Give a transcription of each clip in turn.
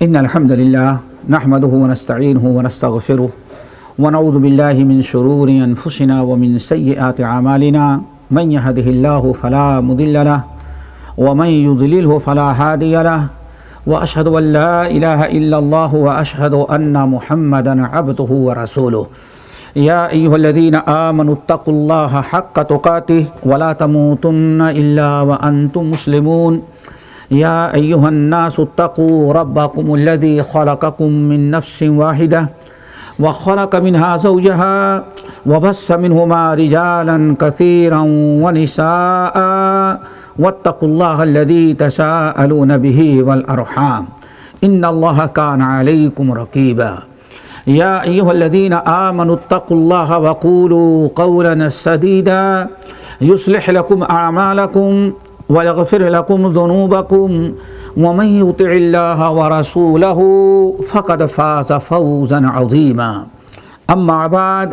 إن الحمد لله نحمده ونستعينه ونستغفره ونعوذ بالله من شرور أنفسنا ومن سيئات أعمالنا من يهده الله فلا مضل له ومن يضلله فلا هادي له وأشهد أن لا إله إلا الله وأشهد أن محمدا عبده ورسوله يا أيها الذين آمنوا اتقوا الله حق تقاته ولا تموتن إلا وأنتم مسلمون يا أيها الناس اتقوا ربكم الذي خلقكم من نفس واحدة وخلق منها زوجها وبث منهما رجالا كثيرا ونساء واتقوا الله الذي تساءلون به والأرحام إن الله كان عليكم رقيبا يا أيها الذين آمنوا اتقوا الله وقولوا قولا سديدا يصلح لكم أعمالكم ويغفر لكم ذنوبكم ومن يطع الله ورسوله فقد فاز فوزا عظيما أما بعد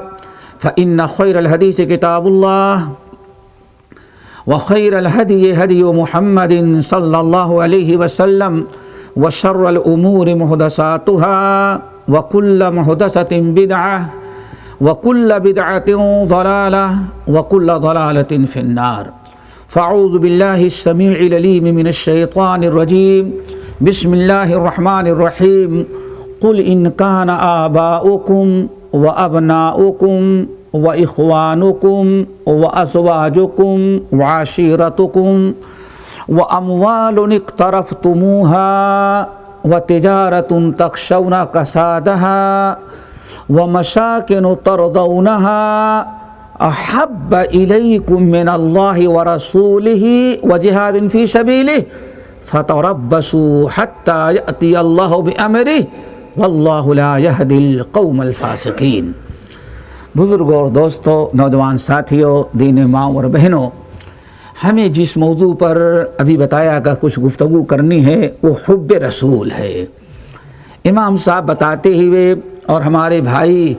فإن خير الحديث كتاب الله وخير الهدي هدي محمد صلى الله عليه وسلم وشر الأمور محدثاتها وكل محدثة بدعة وكل بدعة ضلالة وكل ضلالة في النار فأعوذ بالله السميع العليم من الشيطان الرجيم بسم الله الرحمن الرحيم قل إن كان آباؤكم وأبناؤكم وإخوانكم وأزواجكم وعشيرتكم وأموال اقترفتموها وتجارة تخشون كسادها ومساكن ترضونها أحب إليكم من الله ورسوله وجهاد في سبيله فتربصوا حتى يأتي الله بأمره والله لا يهدي القوم الفاسقين۔ بزرگوں اور دوستوں، نوجوان ساتھیوں، دین ماں اور بہنوں، ہمیں جس موضوع پر ابھی بتایا کہ کچھ گفتگو کرنی ہے وہ حب رسول ہے۔ امام صاحب بتاتے ہوئے اور ہمارے بھائی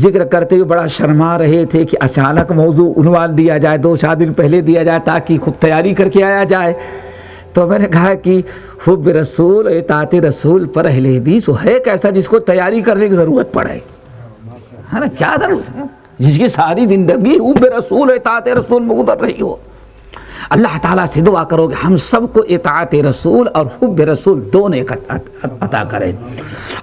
ذکر کرتے ہوئے بڑا شرما رہے تھے کہ اچانک موضوع عنوان دیا جائے، 2-4 دن پہلے دیا جائے تاکہ خوب تیاری کر کے آیا جائے۔ تو میں نے کہا کہ حب رسول اطاعت رسول پر اہل حدیث ہے کیسا جس کو تیاری کرنے کی ضرورت پڑے، ہے نا؟ کیا ضرورت ہے جس کی ساری زندگی حب رسول اطاعت رسول میں گزر رہی ہو۔ اللہ تعالیٰ سے دعا کرو کہ ہم سب کو اطاعت رسول اور حب رسول دونوں عطا کریں۔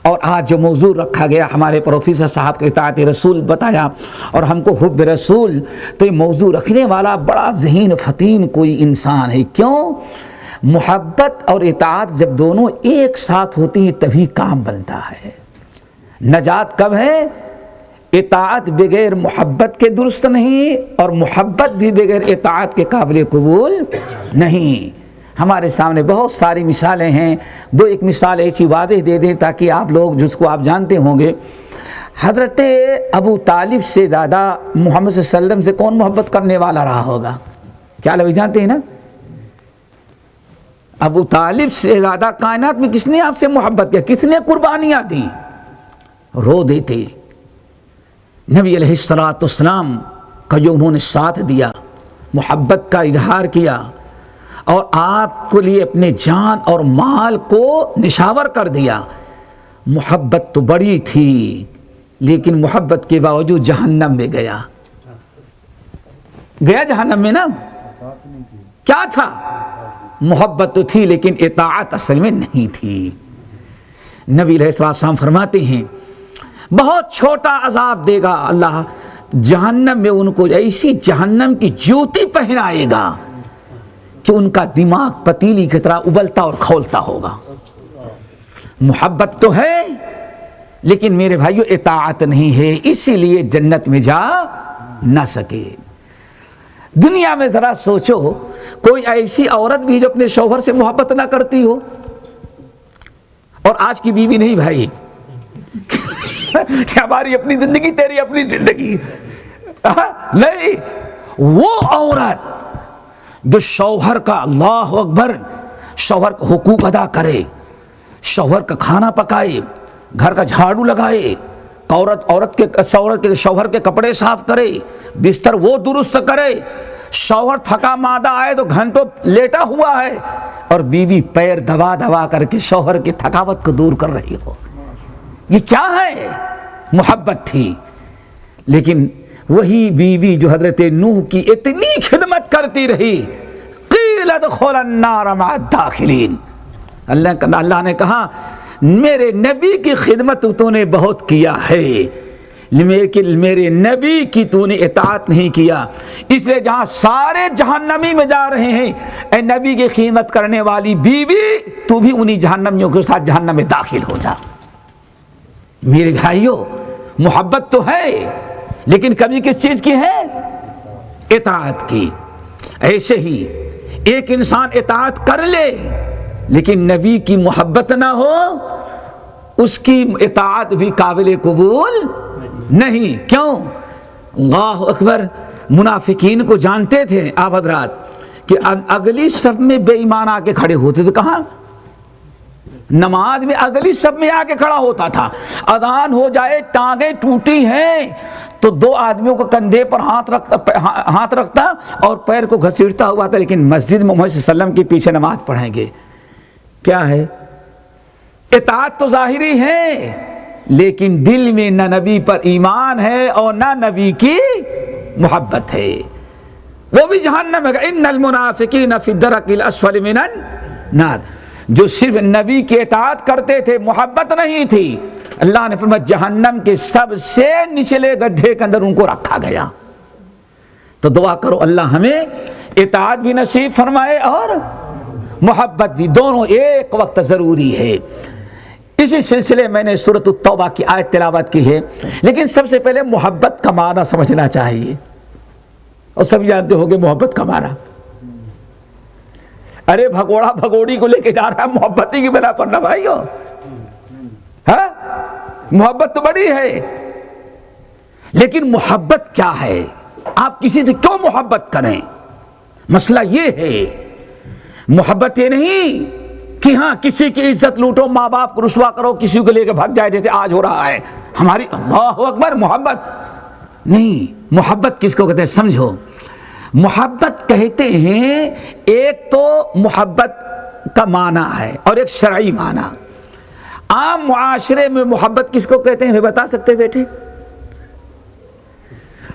اور آج جو موضوع رکھا گیا، ہمارے پروفیسر صاحب کو اطاعت رسول بتایا اور ہم کو حب رسول، تو یہ موضوع رکھنے والا بڑا ذہین فتین کوئی انسان ہے۔ کیوں؟ محبت اور اطاعت جب دونوں ایک ساتھ ہوتی ہیں تبھی کام بنتا ہے۔ نجات کب ہے؟ اطاعت بغیر محبت کے درست نہیں، اور محبت بھی بغیر اطاعت کے قابل قبول نہیں۔ ہمارے سامنے بہت ساری مثالیں ہیں، ایک مثال ایسی واضح دے دیں تاکہ آپ لوگ جس کو آپ جانتے ہوں گے۔ حضرت ابو طالب سے زیادہ محمد صلی اللہ علیہ وسلم سے کون محبت کرنے والا رہا ہوگا؟ کیا لوگ جانتے ہیں نا؟ ابو طالب سے زیادہ کائنات میں کس نے آپ سے محبت کیا؟ کس نے قربانیاں دیں؟ رو دیتے نبی علیہ السلام کا جو انہوں نے ساتھ دیا، محبت کا اظہار کیا اور آپ کے لیے اپنے جان اور مال کو نشاور کر دیا۔ محبت تو بڑی تھی لیکن محبت کے باوجود جہنم میں گیا جہنم میں نا؟ کیا تھا؟ محبت تو تھی لیکن اطاعت اصل میں نہیں تھی۔ نبی علیہ السلام فرماتے ہیں بہت چھوٹا عذاب دے گا اللہ جہنم میں ان کو، ایسی جہنم کی جوتی پہنائے گا کہ ان کا دماغ پتیلی کی طرح ابلتا اور کھولتا ہوگا۔ محبت تو ہے لیکن میرے بھائیو اطاعت نہیں ہے، اسی لیے جنت میں جا نہ سکے۔ دنیا میں ذرا سوچو، کوئی ایسی عورت بھی جو اپنے شوہر سے محبت نہ کرتی ہو؟ اور آج کی بیوی نہیں بھائی، کہ ہماری اپنی زندگی تیری اپنی زندگی نہیں، وہ عورت جو شوہر کا، اللہ اکبر، شوہر کا حقوق ادا کرے، شوہر کا کھانا پکائے، گھر کا جھاڑو لگائے، شوہر کے کپڑے صاف کرے، بستر وہ درست کرے، شوہر تھکا مادہ آئے تو گھنٹوں لیٹا ہوا ہے اور بیوی پیر دبا دبا کر کے شوہر کی تھکاوٹ کو دور کر رہی ہو. یہ کیا ہے؟ محبت تھی. لیکن وہی بیوی جو حضرت نوح کی اتنی خدمت کرتی رہی، قیل ادخل النار مع الداخلین، اللہ نے کہا میرے نبی کی خدمت تو نے بہت کیا ہے لیکن میرے نبی کی تو نے اطاعت نہیں کیا، اس لیے جہاں سارے جہنمی میں جا رہے ہیں، اے نبی کی خدمت کرنے والی بیوی تو بھی انہی جہنمیوں کے ساتھ جہنم میں داخل ہو جا. میرے بھائیوں، محبت تو ہے لیکن کمی کس چیز کی ہے؟ اطاعت کی. ایسے ہی ایک انسان اطاعت کر لے لیکن نبی کی محبت نہ ہو، اس کی اطاعت بھی قابل قبول نہیں. کیوں؟ اللہ اکبر. منافقین کو جانتے تھے آپ حضرات کہ اگلی صف میں بے ایمان آ کے کھڑے ہوتے تھے. کہاں؟ نماز میں اگلی صف میں آ کے کھڑا ہوتا تھا. اذان ہو جائے، ٹانگیں ٹوٹی ہیں تو دو آدمیوں کو کندھے پر ہاتھ رکھتا اور پیر کو گھسیٹتا ہوا تھا، لیکن مسجد میں محمد صلی اللہ علیہ وسلم کے پیچھے نماز پڑھیں گے. کیا ہے؟ اطاعت تو ظاہری ہے لیکن دل میں نہ نبی پر ایمان ہے اور نہ نبی کی محبت ہے. وہ بھی جہنم ہے. ان المنافقین فی الدرک الاسفل من النار. جو صرف نبی کی اطاعت کرتے تھے، محبت نہیں تھی، اللہ نے فرمایا جہنم کے سب سے نچلے گڈھے کے اندر ان کو رکھا گیا. تو دعا کرو اللہ ہمیں اطاعت بھی نصیب فرمائے اور محبت بھی، دونوں ایک وقت ضروری ہے. اسی سلسلے میں نے سورۃ التوبہ کی آیت تلاوت کی ہے، لیکن سب سے پہلے محبت کا معنی سمجھنا چاہیے. اور سب جانتے ہو گے محبت کا معنی. ارے بھگوڑا بھگوڑی کو لے کے جا رہا ہے محبت کی بنا پر نہ بھائیو. ہاں محبت تو بڑی ہے لیکن محبت کیا ہے؟ آپ کسی سے کیوں محبت کریں؟ مسئلہ یہ ہے، محبت یہ نہیں کہ ہاں کسی کی عزت لوٹو، ماں باپ کو رسوا کرو، کسی کو لے کے بھگ جائے جیسے آج ہو رہا ہے ہماری. اللہ اکبر. محبت نہیں. محبت کس کو کہتے ہیں سمجھو. محبت کہتے ہیں ایک تو محبت کا معنی ہے اور ایک شرعی معنی. عام معاشرے میں محبت کس کو کہتے ہیں بتا سکتے بیٹے؟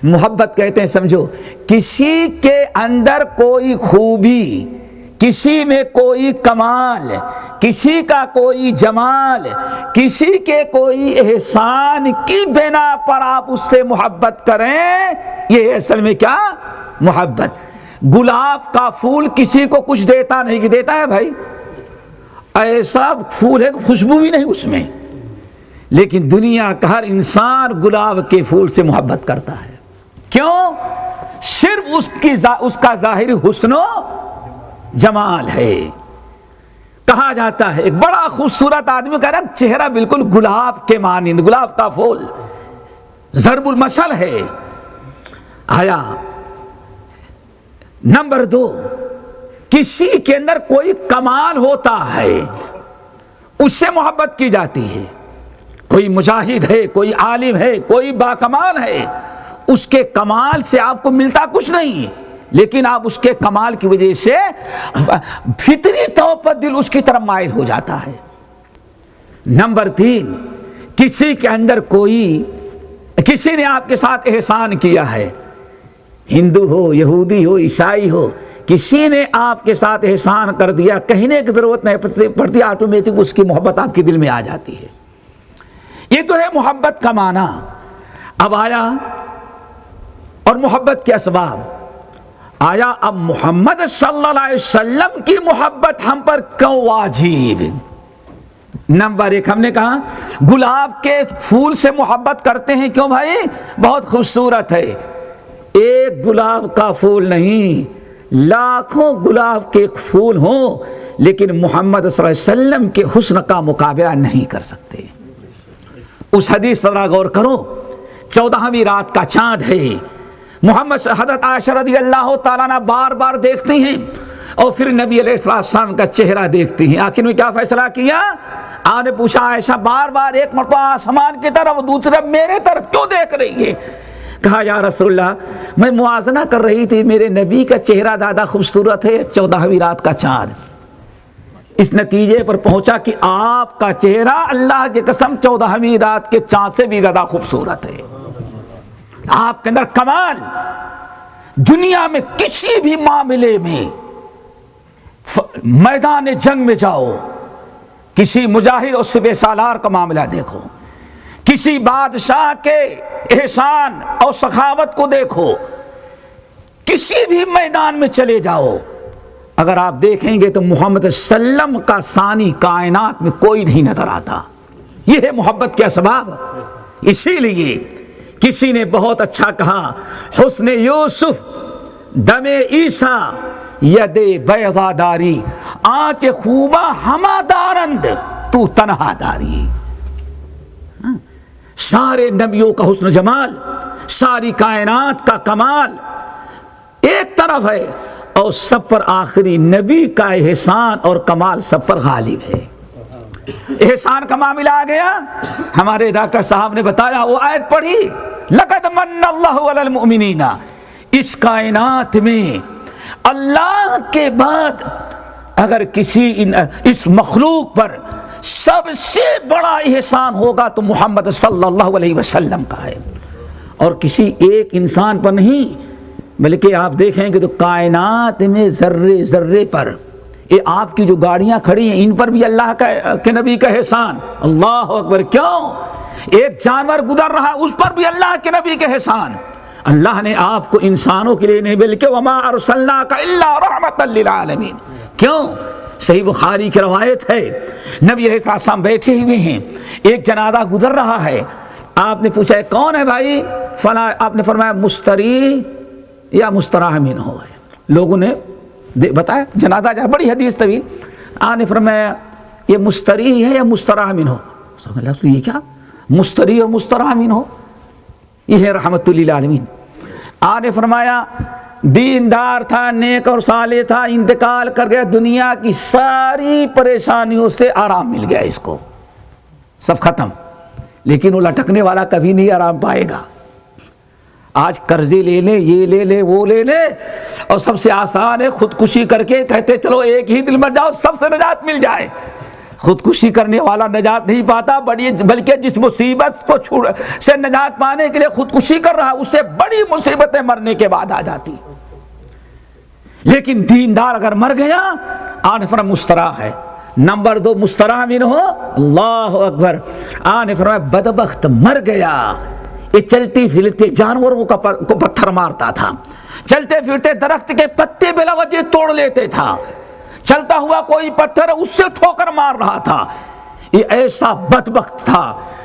محبت کہتے ہیں سمجھو کسی کے اندر کوئی خوبی، کسی میں کوئی کمال، کسی کا کوئی جمال، کسی کے کوئی احسان کی بنا پر آپ اس سے محبت کریں، یہ اصل میں کیا؟ محبت. گلاب کا پھول کسی کو کچھ دیتا نہیں کہ دیتا ہے بھائی؟ ایسا پھول ہے خوشبو بھی نہیں اس میں، لیکن دنیا کا ہر انسان گلاب کے پھول سے محبت کرتا ہے. کیوں؟ صرف اس کا ظاہری حسن و جمال ہے. کہا جاتا ہے ایک بڑا خوبصورت آدمی کا رنگ چہرہ بالکل گلاب کے مانند، گلاب کا پھول ضرب المثل ہے. آیا نمبر 2، کسی کے اندر کوئی کمال ہوتا ہے اس سے محبت کی جاتی ہے. کوئی مجاہد ہے، کوئی عالم ہے، کوئی باکمال ہے، اس کے کمال سے آپ کو ملتا کچھ نہیں لیکن آپ اس کے کمال کی وجہ سے فطری طور پر دل اس کی طرف مائل ہو جاتا ہے. نمبر 3، کسی کے اندر کسی نے آپ کے ساتھ احسان کیا ہے، ہندو ہو، یہودی ہو، عیسائی ہو، کسی نے آپ کے ساتھ احسان کر دیا، کہنے کی ضرورت نہیں پڑتی، آٹومیٹک اس کی محبت آپ کے دل میں آ جاتی ہے. یہ تو ہے محبت کا معنی. اب آیا اور محبت کے اسباب آیا. اب محمد صلی اللہ علیہ وسلم کی محبت ہم پر کیوں واجب؟ نمبر 1 ہم نے کہا گلاب کے پھول سے محبت کرتے ہیں. کیوں بھائی؟ بہت خوبصورت ہے. ایک گلاب کا پھول نہیں، لاکھوں گلاب کے پھول ہوں لیکن محمد صلی اللہ علیہ وسلم کے حسن کا مقابلہ نہیں کر سکتے. اس حدیث پر غور کرو. 14ویں رات کا چاند ہے. محمد حضرت عائشہ رضی اللہ تعالیٰ عنہ بار بار دیکھتی ہیں اور پھر نبی علیہ السلام کا چہرہ دیکھتی ہیں. آخر میں کیا فیصلہ کیا؟ آپ نے پوچھا عائشہ بار بار ایک مرتبہ آسمان کی طرف دوسری طرف میرے طرف کیوں دیکھ رہی ہے؟ کہا یا رسول اللہ میں موازنہ کر رہی تھی، میرے نبی کا چہرہ زیادہ خوبصورت ہے 14ویں رات کا چاند؟ اس نتیجے پر پہنچا کہ آپ کا چہرہ اللہ کی قسم 14ویں رات کے چاند سے بھی زیادہ خوبصورت ہے۔ آپ کے اندر کمال، دنیا میں کسی بھی معاملے میں، میدان جنگ میں جاؤ، کسی مجاہد اور سپہ سالار کا معاملہ دیکھو، کسی بادشاہ کے احسان اور سخاوت کو دیکھو، کسی بھی میدان میں چلے جاؤ، اگر آپ دیکھیں گے تو محمد صلی اللہ علیہ وسلم کا ثانی کائنات میں کوئی نہیں نظر آتا۔ یہ ہے محبت کے اسباب۔ اسی لیے کسی نے بہت اچھا کہا، حسن یوسف دم عیسیٰ ید بیضا داری، آنچ خوبہ ہما دارند تو تنہا داری۔ سارے نبیوں کا حسن جمال، ساری کائنات کا کمال ایک طرف ہے، اور سب پر آخری نبی کا احسان اور کمال سب پر غالب ہے۔ احسان کا معاملہ آ گیا، ہمارے ڈاکٹر صاحب نے بتایا، وہ آیت پڑھی، لقد من اللہ علی المؤمنین۔ اس کائنات میں اللہ کے بعد اگر کسی اس مخلوق پر سب سے بڑا احسان ہوگا تو محمد صلی اللہ علیہ وسلم کا ہے، اور کسی ایک انسان پر نہیں، بلکہ آپ دیکھیں کہ تو کائنات میں ذرے ذرے پر، یہ آپ کی جو گاڑیاں کھڑی ہیں ان پر بھی اللہ کے نبی کا احسان۔ اللہ اکبر! کیوں؟ ایک جانور گزر رہا اس پر بھی اللہ کے نبی کا احسان۔ اللہ نے آپ کو انسانوں کے لیے نہیں بلکہ وما ارسلناک الا رحمۃ للعالمین۔ کیوں؟ صحیح بخاری کی روایت ہے، نبی علیہ السلام بیٹھے ہوئے ہیں، ایک جنازہ گزر رہا ہے، آپ نے پوچھا کون ہے بھائی؟ فلاں۔ آپ نے فرمایا مستری یا مستراح منہ ہے۔ لوگوں نے بتایا جنازہ جا، بڑی حدیث طویل، آپ نے فرمایا یہ مستری ہے یا مستراح منہ؟ یہ کیا مستری اور مستراح منہ؟ یہ ہے رحمت للعالمین۔ آپ نے فرمایا دیندار تھا، نیک اور صالح تھا، انتقال کر گیا، دنیا کی ساری پریشانیوں سے آرام مل گیا، اس کو سب ختم، لیکن وہ لٹکنے والا کبھی نہیں آرام پائے گا۔ آج قرضے لے لے، یہ لے لے، وہ لے لے، اور سب سے آسان ہے خودکشی کر کے کہتے چلو ایک ہی دل مر جاؤ سب سے نجات مل جائے۔ خودکشی کرنے والا نجات نہیں پاتا، بلکہ جس مصیبت کو سے نجات پانے کے لیے خودکشی کر رہا اس سے بڑی مصیبتیں مرنے کے بعد آ جاتی۔ لیکن دیندار اگر مر گیا، آن فرم مستراح ہے۔ نمبر 2 مستراح منہ ہو، اللہ اکبر، آن فرمایا بدبخت مر گیا، یہ چلتی پھرتے جانوروں کو پتھر مارتا تھا، چلتے پھرتے درخت کے پتے بلا وجہ توڑ لیتے تھا، چلتا ہوا کوئی پتھر اس سے ٹھوکر مار رہا تھا، یہ ایسا بدبخت تھا،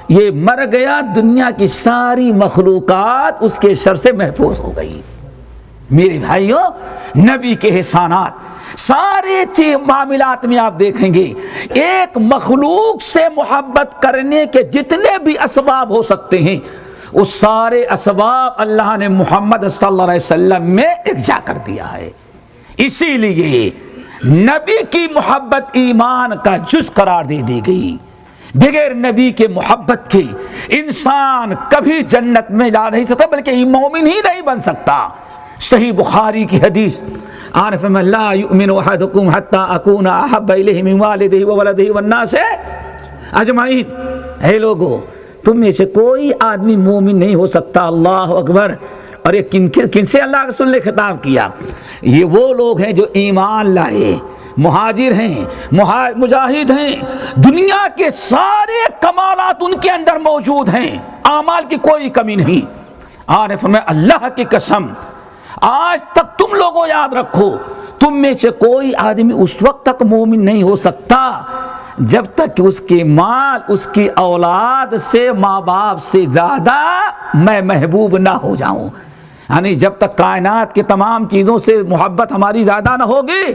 یہ مر گیا، دنیا کی ساری مخلوقات اس کے شر سے محفوظ ہو گئی۔ میرے بھائیوں، نبی کے احسانات سارے معاملات میں آپ دیکھیں گے، ایک مخلوق سے محبت کرنے کے جتنے بھی اسباب ہو سکتے ہیں وہ سارے اسباب اللہ نے محمد صلی اللہ علیہ وسلم میں یکجا کر دیا ہے۔ اسی لیے نبی کی محبت ایمان کا جز قرار دے دی گئی۔ بغیر نبی کے محبت کے انسان کبھی جنت میں جا نہیں سکتا، بلکہ مومن ہی نہیں بن سکتا۔ صحیح بخاری کی حدیث، آن فرمایا لا یؤمن احدکم حتی اکون احب الیہ من والدہ وولدہ والناس اجمعین۔ اے لوگو، تم میں سے کوئی آدمی مومن نہیں ہو سکتا، اللہ اکبر۔ اور یہ کن سے اللہ رسول نے خطاب کیا؟ یہ وہ لوگ ہیں جو ایمان لائے، مہاجر ہیں، مجاہد ہیں، دنیا کے سارے کمالات ان کے اندر موجود ہیں، اعمال کی کوئی کمی نہیں۔ آپ نے فرمایا اللہ کی قسم، آج تک تم لوگوں یاد رکھو، تم میں سے کوئی آدمی اس وقت تک مومن نہیں ہو سکتا جب تک کہ اس کے مال، اس کی اولاد سے، ماں باپ سے زیادہ میں محبوب نہ ہو جاؤں۔ یعنی جب تک کائنات کے تمام چیزوں سے محبت ہماری زیادہ نہ ہوگی،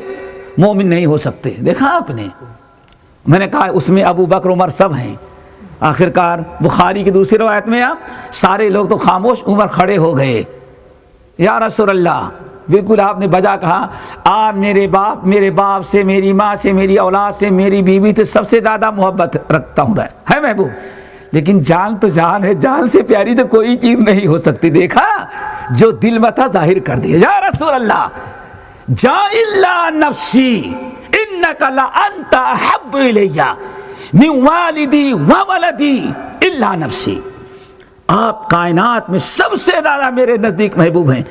مومن نہیں ہو سکتے۔ دیکھا آپ نے، میں نے کہا اس میں ابو بکر عمر سب ہیں۔ آخرکار بخاری کی دوسری روایت میں سارے لوگ تو خاموش، عمر کھڑے ہو گئے، یا رسول اللہ، بالکل آپ نے بجا کہا، آپ میرے باپ سے، میری ماں سے، میری اولاد سے، میری بیوی سے سب سے زیادہ محبت رکھتا ہوں، ہے محبوب، لیکن جان تو جان ہے، جان سے پیاری تو کوئی چیز نہیں ہو سکتی۔ دیکھا جو دل میں تھا ظاہر کر دیا. یا رسول اللہ جا الا نفسی انک لانت احب الی من والدی وولدی الا نفسی. آپ کائنات میں سب سے زیادہ میرے نزدیک محبوب ہیں،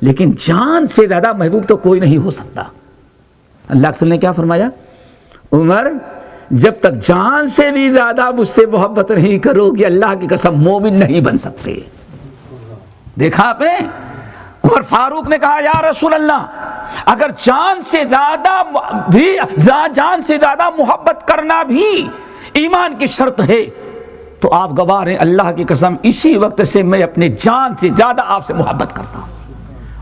لیکن جان سے زیادہ محبوب تو کوئی نہیں ہو سکتا. اللہ کے رسول نے کیا فرمایا؟ عمر جب تک جان سے بھی زیادہ مجھ سے محبت نہیں کرو گی، اللہ کی قسم مومن نہیں بن سکتے. دیکھا آپ نے؟ عمر فاروق نے کہا یا رسول اللہ اگر جان سے زیادہ محبت کرنا بھی ایمان کی شرط ہے تو آپ گواہ ہیں اللہ کی قسم اسی وقت سے میں اپنے جان سے زیادہ آپ سے محبت کرتا ہوں.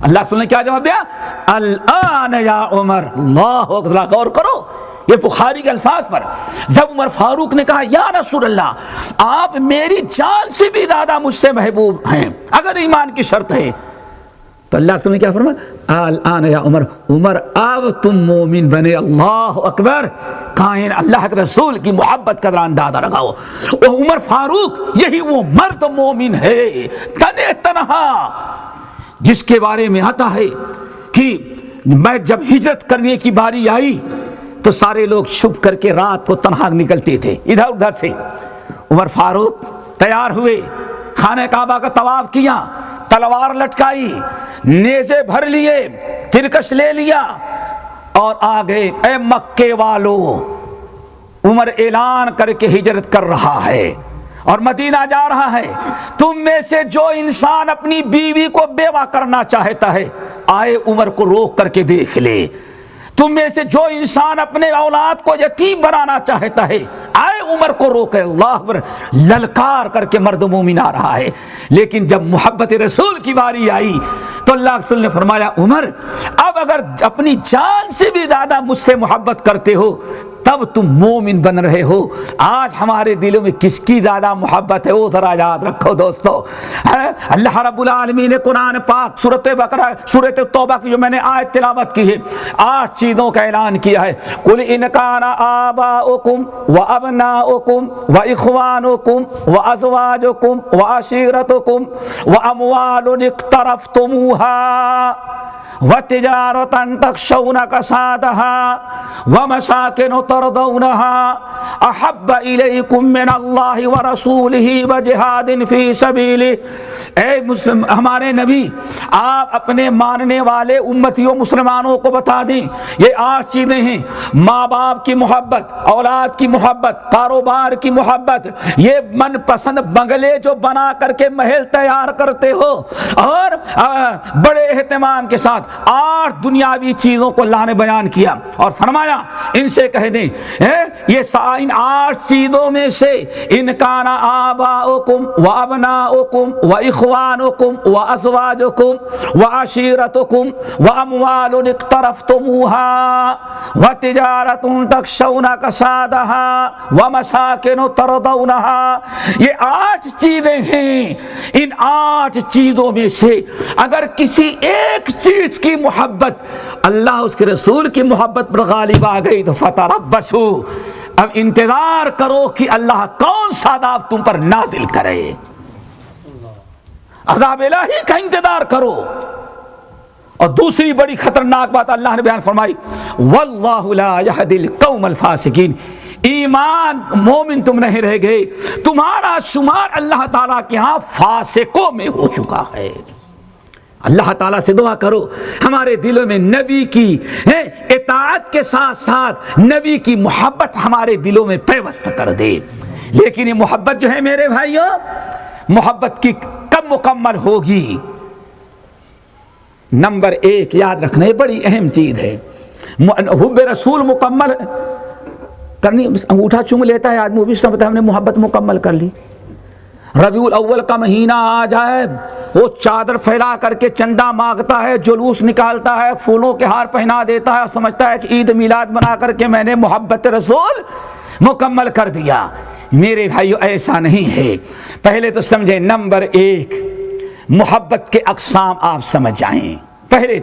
اللہ کے رسول نے کیا جواب دیا؟ الآن یا عمر. اللہ اکبر، غور کرو یہ بخاری کے الفاظ پر. جب عمر فاروق نے کہا یا رسول اللہ آپ میری جان سے بھی زیادہ مجھ سے محبوب ہیں اگر ایمان کی شرط ہے، تو اللہ کے رسول نے کیا فرمایا؟ الآن یا عمر. عمر اب تم مومن بنے. اللہ اکبر. کائن اللہ کے رسول کی محبت کا اندازہ لگاؤ. عمر فاروق یہی وہ مرد مومن ہے تنے تنہا جس کے بارے میں آتا ہے کہ میں جب ہجرت کرنے کی باری آئی تو سارے لوگ چھپ کر کے رات کو تنہا نکلتے تھے ادھر ادھر سے. عمر فاروق تیار ہوئے، خانہ کعبہ کا طواف کیا، تلوار لٹکائی، نیزے بھر لیے، ترکش لے لیا اور آگے اے مکے والو عمر اعلان کر کے ہجرت کر رہا ہے اور مدینہ جا رہا ہے. تم میں سے جو انسان اپنی بیوی کو بیوہ کرنا چاہتا ہے آئے عمر کو روک کر کے دیکھ لے. تم میں سے جو انسان اپنے اولاد کو یتیم بنانا چاہتا ہے آئے عمر کو روکے. اللہ اکبر. للکار کر کے مرد مومن آ رہا ہے. لیکن جب محبت رسول کی باری آئی تو اللہ رسول نے فرمایا عمر اب اگر اپنی جان سے بھی زیادہ مجھ سے محبت کرتے ہو تب تم مومن بن رہے ہو. آج ہمارے دلوں میں کس کی زیادہ محبت ہے وہ ذرا یاد رکھو دوستو. اللہ رب العالمین نے قرآن پاک سورۃ بقرہ سورۃ توبہ کی جو میں نے آیت تلاوت کی ہے 8 چیزوں کا اعلان کیا ہے. قل ان کان آباؤکم وابناؤکم واخوانکم وازواجکم وعشیرتکم واموال اقترفتموها وتجارة تخشون كسادها ومساكن ترضونها أحب إليكم من الله ورسوله وجهاد في سبيله. اے مسلم ہمارے نبی آپ اپنے ماننے والے امتیوں مسلمانوں کو بتا دیں یہ 8 چیزیں ہیں. ماں باپ کی محبت، اولاد کی محبت، کاروبار کی محبت، یہ من پسند بنگلے جو بنا کر کے محل تیار کرتے ہو اور بڑے اہتمام کے ساتھ 8 دنیاوی چیزوں کو اللہ نے بیان کیا اور فرمایا ان سے کہہ دیں یہ ان 8 چیزوں میں سے ان کان آباؤکم وابناؤکم واخوانکم وازواجکم وعشیرتکم واموال اقترفتموها وتجارۃ تخشون کسادها ومساکن ترضونها. یہ 8 چیزیں ہیں. ان 8 چیزوں میں سے اگر کسی ایک چیز کی محبت اللہ اس کے رسول کی محبت پر غالب آ گئی تو فتربصوا اب انتظار کرو کہ اللہ کون سا عذاب تم پر نازل کرے. عذاب الہی کا انتظار کرو. اور دوسری بڑی خطرناک بات اللہ نے بیان فرمائی واللہ لا یہدی القوم الفاسقین. ایمان مومن تم نہیں رہ گئے، تمہارا شمار اللہ تعالیٰ کے ہاں فاسقوں میں ہو چکا ہے. اللہ تعالیٰ سے دعا کرو ہمارے دلوں میں نبی کی اطاعت کے ساتھ ساتھ نبی کی محبت ہمارے دلوں میں پیوست کر دے. لیکن یہ محبت جو ہے میرے بھائیوں محبت کی کب مکمل ہوگی؟ نمبر 1 یاد رکھنا یہ بڑی اہم چیز ہے. حب رسول مکمل کرنی. انگوٹھا چوم لیتا ہے آدمی وہ بھی سمجھتا ہے ہم نے محبت مکمل کر لی. ربیع الاول کا مہینہ آ جائے وہ چادر پھیلا کر کے چندہ مانگتا ہے، جلوس نکالتا ہے، پھولوں کے ہار پہنا دیتا ہے اور سمجھتا ہے کہ عید میلاد بنا کر کے میں نے محبت رسول مکمل کر دیا. میرے بھائیو ایسا نہیں ہے. پہلے تو سمجھیں نمبر 1 محبت کے اقسام آپ سمجھ جائیں. پہلے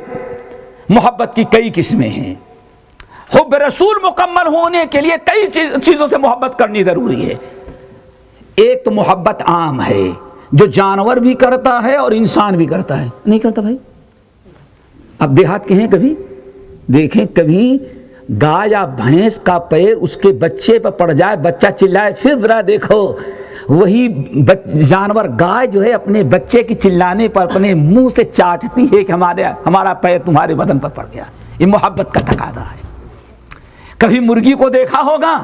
محبت کی کئی قسمیں ہیں. حب رسول مکمل ہونے کے لیے کئی چیزوں سے محبت کرنی ضروری ہے. ایک تو محبت عام ہے جو جانور بھی کرتا ہے اور انسان بھی کرتا ہے. نہیں کرتا بھائی؟ اب دیہات کے ہیں کبھی دیکھیں کبھی گائے یا بھینس کا پیر اس کے بچے پر پڑ جائے, بچہ چلائے, پھر ذرا دیکھو وہی جانور گائے جو ہے اپنے بچے کی چلانے پر اپنے منہ سے چاٹتی ہے کہ ہمارا پیر تمہارے بدن پر پڑ گیا. یہ محبت کا تقاضا ہے. کبھی مرغی کو دیکھا ہوگا,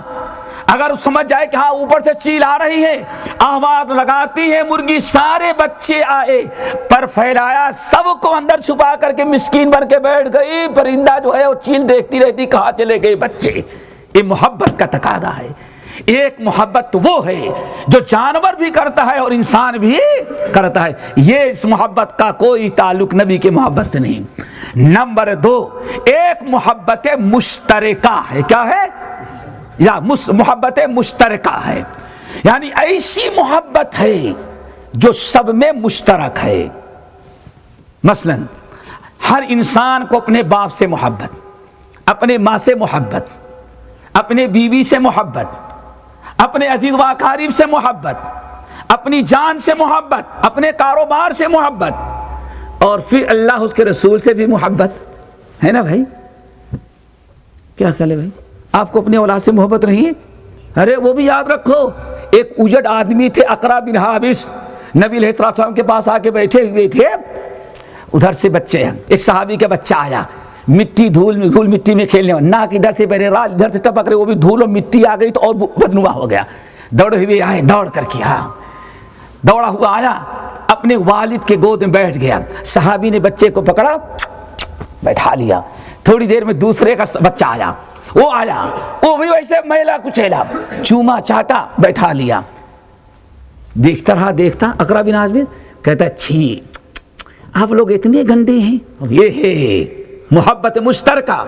اگر سمجھ جائے کہ ہاں اوپر سے چیل آ رہی ہے, آواز لگاتی ہے مرغی, سارے بچے آئے, پر پھیلایا, سب کو اندر چھپا کر کے مسکین بن کے بیٹھ گئی. پرندہ جو ہے وہ چیل دیکھتی رہتی کہاں چلے گئے بچے. یہ محبت کا تقاضا ہے. ایک محبت وہ ہے جو جانور بھی کرتا ہے اور انسان بھی کرتا ہے. یہ اس محبت کا کوئی تعلق نبی کے محبت سے نہیں. نمبر 2, ایک محبت مشترکہ ہے. کیا ہے؟ یا محبت مشترکہ ہے, یعنی ایسی محبت ہے جو سب میں مشترک ہے. مثلا ہر انسان کو اپنے باپ سے محبت, اپنے ماں سے محبت, اپنے بیوی سے محبت, اپنے عزیز و اقارب سے محبت, اپنی جان سے محبت, اپنے کاروبار سے محبت, اور پھر اللہ اس کے رسول سے بھی محبت ہے نا بھائی. کیا خیال ہے بھائی؟ آپ کو اپنے اولاد سے محبت نہیں ہے؟ ارے وہ بھی یاد رکھو, ایک اجڑ آدمی تھے اقرا بن حابس, نبی علیہ السلام کے پاس آ کے بیٹھے ہوئے تھے. ادھر سے بچے ہیں, ایک صحابی کا بچہ آیا, مٹی دھول مٹی میں کھیلنے, ناک ادھر سے بہرے رات ادھر سے ٹپک رہے, وہ بھی دھول اور مٹی آ گئی تو اور بدنما ہو گیا. دوڑے ہوئے آئے, دوڑ کر کے دوڑا ہوا آیا, اپنے والد کے گود میں بیٹھ گیا. صحابی نے بچے کو پکڑا, بیٹھا لیا. تھوڑی دیر میں دوسرے کا بچہ آیا, وہ بھی ویسے میلا کچیلا, چوما چاٹا, بیٹھا لیا. دیکھتا رہا دیکھتا, اقرا بن حابس کہتا چھی آپ لوگ اتنے گندے ہیں. یہ ہے محبت مشترکہ.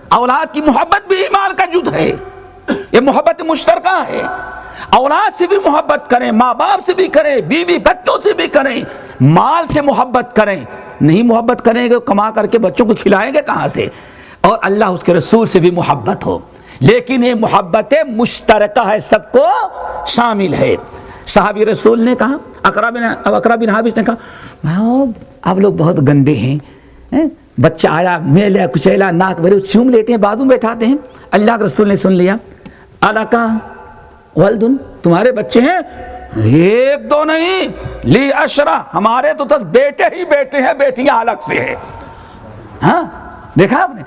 اولاد کی محبت بھی ایمان کا جز ہے, یہ محبت مشترکہ ہے. اولاد سے بھی محبت کریں, ماں باپ سے بھی کریں, بیوی بچوں سے بھی کریں, مال سے محبت کریں. نہیں محبت کریں گے کما کر کے بچوں کو کھلائیں گے کہاں سے؟ اور اللہ اس کے رسول سے بھی محبت ہو, لیکن یہ محبت مشترکہ ہے, سب کو شامل ہے. صحابی رسول نے کہا, اقرا بن حابس نے کہا آپ لوگ بہت گندے ہیں. بچہ آیا, میلا کچیلا, ناک بھرے, چوم لیتے ہیں, بازو میں بیٹھاتے ہیں. اللہ کے رسول نے سن لیا, الاکا ولدن, تمہارے بچے ہیں؟ ایک دو نہیں, لی اشرا, ہمارے تو بیٹے ہی بیٹے ہیں, بیٹیاں الگ سے ہیں. ہاں دیکھا آپ نے,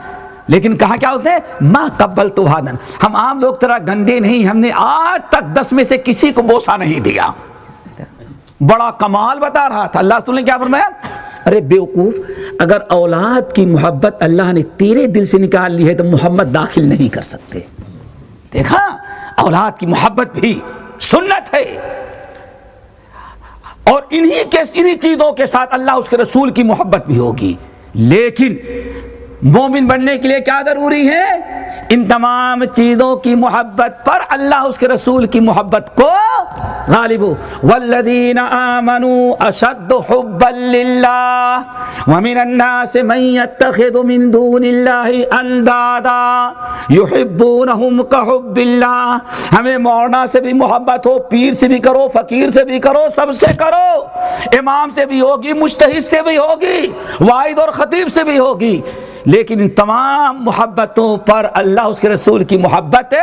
لیکن کہا کیا اس نے, ما قبلت حدن, ہم عام لوگ طرح گندے نہیں, ہم نے آج تک 10 میں سے کسی کو بوسہ نہیں دیا. بڑا کمال بتا رہا تھا. اللہ رسول نے کیا فرمایا, ارے بیوقوف, اگر اولاد کی محبت اللہ نے تیرے دل سے نکال لی ہے تو محمد داخل نہیں کر سکتے. دیکھا, اولاد کی محبت بھی سنت ہے, اور انہی چیزوں کے ساتھ اللہ اس کے رسول کی محبت بھی ہوگی. لیکن مومن بننے کے لیے کیا ضروری ہے؟ ان تمام چیزوں کی محبت پر اللہ اس کے رسول کی محبت کو غالب ہو. والذین آمنوا اشد حبا للہ ومن الناس من يتخذ من دون اللہ اندادا یحبونہم کحب اللہ. ہمیں مولانا سے بھی محبت ہو, پیر سے بھی کرو, فقیر سے بھی کرو, سب سے کرو, امام سے بھی ہوگی, مجتہد سے بھی ہوگی, واعظ اور خطیب سے بھی ہوگی, لیکن ان تمام محبتوں پر اللہ اس کے رسول کی محبت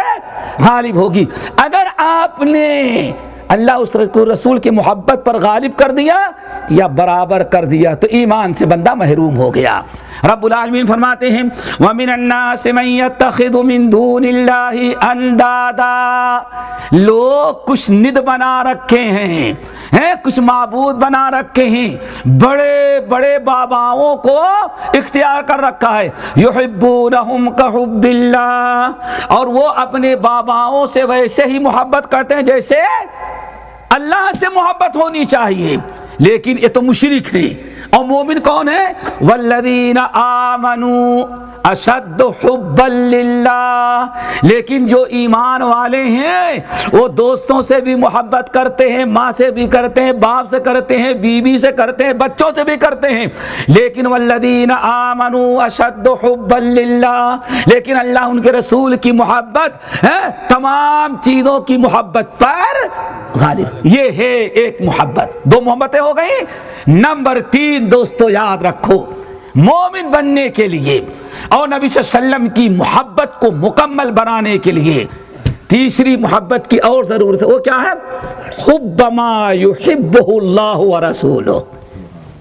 غالب ہوگی. اگر آپ نے اللہ اس رسول کی محبت پر غالب کر دیا یا برابر کر دیا تو ایمان سے بندہ محروم ہو گیا. رب العالمین فرماتے ہیں وَمِنَ النَّاسِ مَن يَتَّخِذُ مِن دُونِ اللَّهِ اندادا, لوگ کچھ ند بنا رکھے ہیں, کچھ معبود بنا رکھے ہیں, بڑے بڑے باباؤں کو اختیار کر رکھا ہے. یحبونہم کحب اللہ, اور وہ اپنے باباؤں سے ویسے ہی محبت کرتے ہیں جیسے اللہ سے محبت ہونی چاہیے. لیکن یہ تو مشرک ہیں. اور مومن کون ہے؟ والذین آمنوا اشد حبا للہ, لیکن جو ایمان والے ہیں وہ دوستوں سے بھی محبت کرتے ہیں, ماں سے بھی کرتے ہیں, باپ سے کرتے ہیں, بیوی سے کرتے ہیں, بچوں سے بھی کرتے ہیں. لیکن والذین آمنوا اشد حبا للہ, لیکن اللہ ان کے رسول کی محبت تمام چیزوں کی محبت پر غالب. یہ ہے ایک محبت. دو محبتیں ہو گئی. نمبر 3 دوستو یاد رکھو، مومن بننے کے لیے اور نبی صلی اللہ علیہ وسلم کی محبت کو مکمل بنانے کے لیے تیسری محبت کی اور ضرورت ہے. وہ کیا ہے؟ حب ما یحبہ اللہ ورسولہ.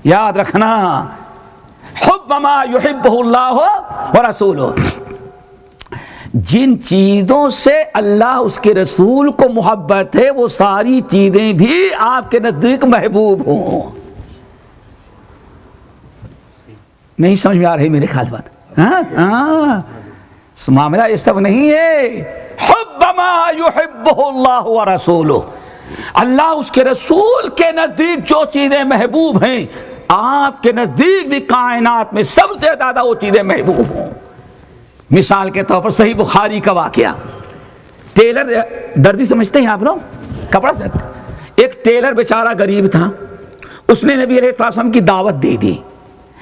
یاد رکھنا، حب ما یحبہ اللہ ورسولہ. جن چیزوں سے اللہ اس کے رسول کو محبت ہے وہ ساری چیزیں بھی آپ کے نزدیک محبوب ہوں. نہیں سمجھ میں آ رہی میرے خیال بات؟ معاملہ یہ سب نہیں ہے. حب ما یحبہ اللہ ورسولہ. اللہ اس کے رسول کے نزدیک جو چیزیں محبوب ہیں آپ کے نزدیک بھی کائنات میں سب سے زیادہ وہ چیزیں محبوب ہوں. مثال کے طور پر صحیح بخاری کا واقعہ. ٹیلر دردی سمجھتے ہیں آپ لوگ؟ کپڑا سے ایک ٹیلر بیچارہ غریب تھا. اس نے نبی علیہ السلام کی دعوت دے دی.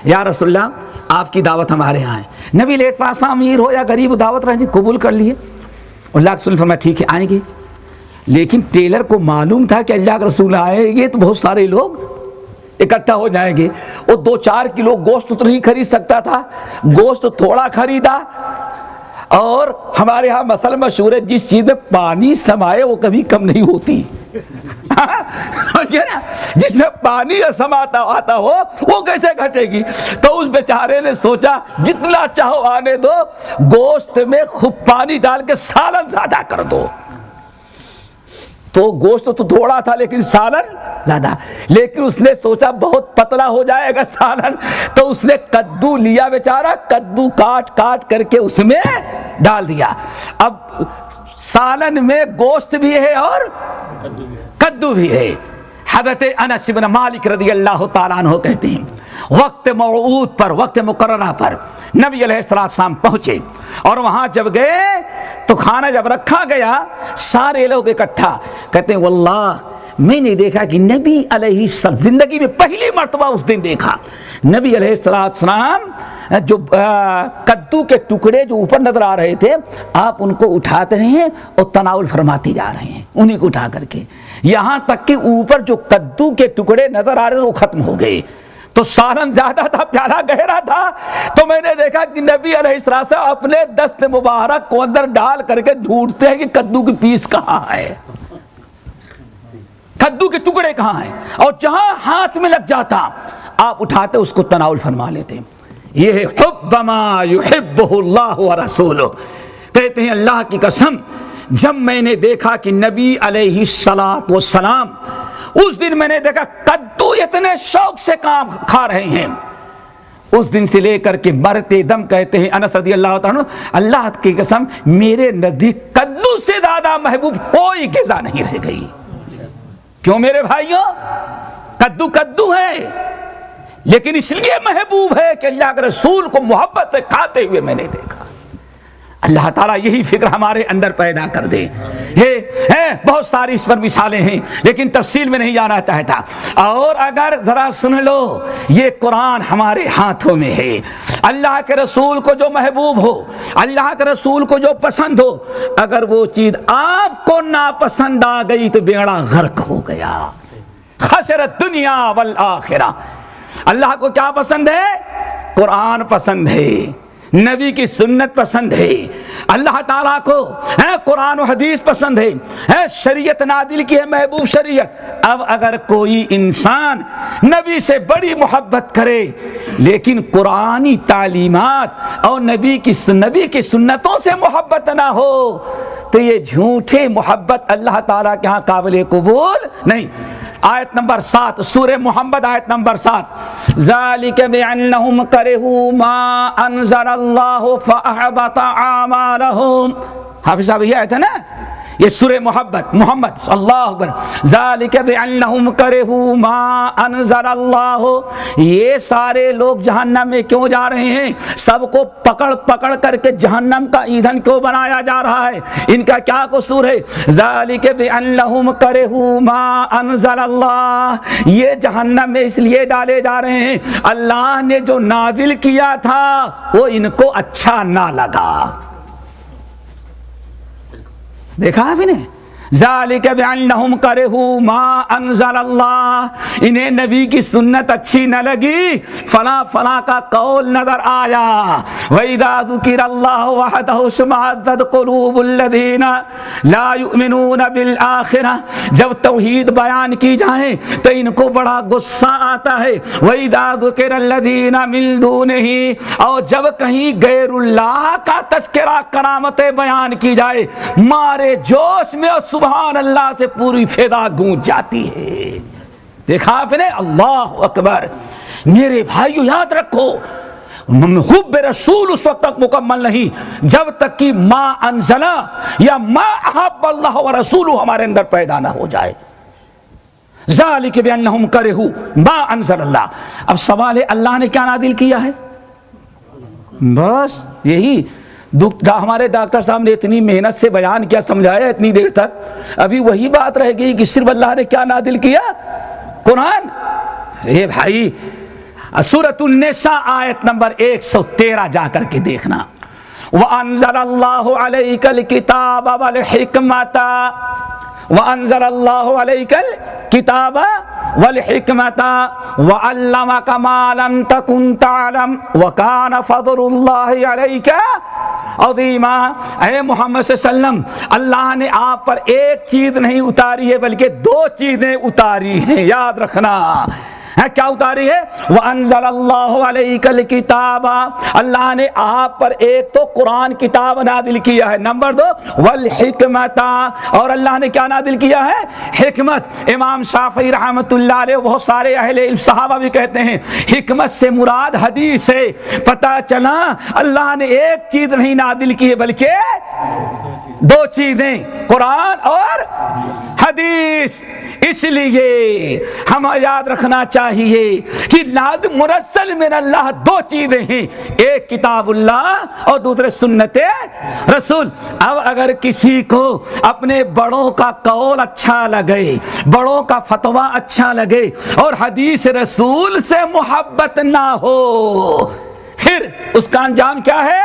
یا رسول اللہ آپ کی دعوت ہمارے ہاں ہے. نبی علیہ السلام امیر ہو یا غریب دعوت رہے قبول کر لیے. اللہ کے رسول نے فرمایا ٹھیک ہے آئیں گے. لیکن ٹیلر کو معلوم تھا کہ اللہ کے رسول آئیں گے تو بہت سارے لوگ اکٹھا ہو جائیں گے. وہ 2-4 کلو گوشت تو نہیں خرید سکتا تھا. گوشت تھوڑا خریدا. اور ہمارے ہاں مسئلہ مشہور ہے جس چیز میں پانی سمائے وہ کبھی کم نہیں ہوتی. جس میں پانی سماتا آتا ہو وہ کیسے گھٹے گی. تو اس بیچارے نے سوچا جتنا چاہو آنے دو، گوشت میں خوب پانی ڈال کے سالن زیادہ کر دو. تو گوشت تو تھوڑا تھا لیکن سالن زیادہ. لیکن اس نے سوچا بہت پتلا ہو جائے گا سالن، تو اس نے کدو لیا بیچارہ، کدو کاٹ کاٹ کر کے اس میں ڈال دیا. اب سالن میں گوشت بھی ہے اور کدو بھی ہے. حضرت انس بن مالک رضی اللہ تعالیٰ عنہ کہتے ہیں وقت موعود پر، وقت مقررہ پر نبی علیہ السلام پہنچے. اور وہاں جب گئے تو کھانا جب رکھا گیا سارے لوگ اکٹھا. کہتے ہیں واللہ میں نے دیکھا کہ نبی علیہ السلام زندگی میں پہلی مرتبہ اس دن دیکھا نبی علیہ السلام جو کدو کے ٹکڑے جو اوپر نظر آ رہے تھے آپ ان کو اٹھاتے رہے ہیں اور تناول فرماتے جا رہے ہیں انہیں کو اٹھا کر کے، یہاں تک کہ اوپر جو کدو کے ٹکڑے نظر آ رہے تھے وہ ختم ہو گئے. تو سالن زیادہ تھا، پیالہ گہرا تھا. تو میں نے دیکھا کہ نبی علیہ السلام اپنے دست مبارک کو اندر ڈال کر کے ڈھونڈتے ہیں کہ کدو کی پیس کہاں ہے، کدو کے ٹکڑے کہاں ہیں. اور جہاں ہاتھ میں لگ جاتا آپ اٹھاتے اس کو تناول فرما لیتے. یہ ہے حب ما یحبہ اللہ ورسولہ. کہتے ہیں اللہ کی قسم جب میں نے دیکھا کہ نبی علیہ السلام اس دن میں نے دیکھا کدو اتنے شوق سے کام کھا رہے ہیں، اس دن سے لے کر کے مرتے دم کہتے ہیں انس رضی اللہ تعالیٰ اللہ کی قسم میرے نزدیک کدو سے زیادہ محبوب کوئی غذا نہیں رہ گئی. کیوں میرے بھائیوں؟ کدو کدو ہے لیکن اس لیے محبوب ہے کہ اللہ کے رسول کو محبت سے کھاتے ہوئے میں نے دیکھا. اللہ تعالیٰ یہی فکر ہمارے اندر پیدا کر دے. بہت ساری اس پر مثالیں ہیں لیکن تفصیل میں نہیں جانا چاہتا. اور اگر ذرا سن لو یہ قرآن ہمارے ہاتھوں میں ہے. اللہ کے رسول کو جو محبوب ہو، اللہ کے رسول کو جو پسند ہو، اگر وہ چیز آپ کو ناپسند آ گئی تو بیڑا غرق ہو گیا. خسرت دنیا والآخرہ. اللہ کو کیا پسند ہے؟ قرآن پسند ہے، نبی کی سنت پسند ہے. اللہ تعالیٰ کو قرآن و حدیث پسند ہے، شریعت نازل کی ہے محبوب شریعت. اب اگر کوئی انسان نبی سے بڑی محبت کرے لیکن قرآنی تعلیمات اور نبی کی سنتوں سے محبت نہ ہو تو یہ جھوٹے محبت اللہ تعالیٰ کے ہاں قابل قبول نہیں. آیت نمبر 7 سورہ محمد آیت نمبر 7 ذالک بأنہم کرہوا ما انزل اللہ فأحبط اعمالہم. حافظ صاحب یہ آیت ہے نا، یہ سورہ محمد اللہ اکبر. ذالک بأنہم کرہوا ما انزل اللہ. یہ سارے لوگ جہنم میں کیوں جا رہے ہیں؟ سب کو پکڑ پکڑ کر کے جہنم کا ایندھن کیوں بنایا جا رہا ہے؟ ان کا کیا قصور ہے؟ ذالک بأنہم کرہوا ما انزل اللہ. یہ جہنم میں اس لیے ڈالے جا رہے ہیں اللہ نے جو نازل کیا تھا وہ ان کو اچھا نہ لگا. دیکھا آپ نے ذالک بأنہم کرہوا ما انزل اللہ، انہیں نبی کی سنت اچھی نہ لگی، فلاں فلاں کا قول نظر آیا۔ وَإِذَا ذُكِرَ اللَّهُ وَحْدَهُ اشْمَأَزَّتْ قُلُوبُ الَّذِينَ لَا يُؤْمِنُونَ بِالْآخِرَةِ، جب توحید بیان کی جائے تو ان کو بڑا غصہ آتا ہے۔ وَإِذَا ذُكِرَ الَّذِينَ مِن دُونِهِ، اور جب کہیں غیر اللہ کا تذکرہ کرامتیں بیان کی جائے، مارے جوش میں اور سبحان اللہ سے پوری فضا گونج جاتی ہے۔ دیکھا آپ نے؟ اللہ اکبر۔ میرے بھائیو یاد رکھو، حب رسول اس وقت تک مکمل نہیں جب تک کہ ما انزلہ یا ما احب اللہ و رسولہ ہمارے اندر پیدا نہ ہو جائے۔ ذالک بانہم کرہوا ما انزل اللہ۔ اب سوال ہے اللہ نے کیا نازل کیا ہے؟ بس یہی ہمارے ڈاکٹر صاحب نے اتنی محنت سے بیان کیا، سمجھایا اتنی دیر تک، ابھی وہی بات رہ گئی کہ صرف اللہ نے کیا نازل کیا؟ قرآن۔ اے بھائی سورۃ النساء آیت نمبر 113 جا کر کے دیکھنا۔ وَأَنزَلَ اللَّهُ عَلَيْكَ الْكِتَابَ وَالْحِكْمَةَ وَأَنزَلَ اللَّهُ عَلَيْكَ الْكِتَابَ وَالْحِكْمَةَ وَعَلَّمَكَ مَا لَمْ تَكُنْ تَعْلَمْ وَكَانَ فَضْلُ اللَّهِ عَلَيْكَ عَظِيمًا۔ اے محمد صلی اللہ علیہ وسلم، اللہ نے آپ پر ایک چیز نہیں اتاری ہے بلکہ دو چیزیں اتاری ہیں، یاد رکھنا۔ کیا اتاری ہے؟ وَأَنزَلَ اللَّهُ عَلَيْكَ الْكِتَابَ، اللہ نے آپ پر ایک تو قرآن کتاب نازل کیا ہے، نمبر 2 وَالْحِكْمَةَ، اور اللہ نے کیا نازل کیا ہے؟ حکمت۔ امام شافعی رحمۃ اللہ علیہ، بہت سارے اہل علم صحابہ بھی کہتے ہیں حکمت سے مراد حدیث ہے۔ پتہ چلا اللہ نے ایک چیز نہیں نازل کی ہے بلکہ دو چیزیں، قرآن اور حدیث۔ اس لیے ہمیں یاد رکھنا چاہیے کہ لازم مرسل من اللہ دو چیزیں ہیں، ایک کتاب اللہ اور دوسرے سنت رسول۔ اب اگر کسی کو اپنے بڑوں کا قول اچھا لگے، بڑوں کا فتویٰ اچھا لگے اور حدیث رسول سے محبت نہ ہو، پھر اس کا انجام کیا ہے؟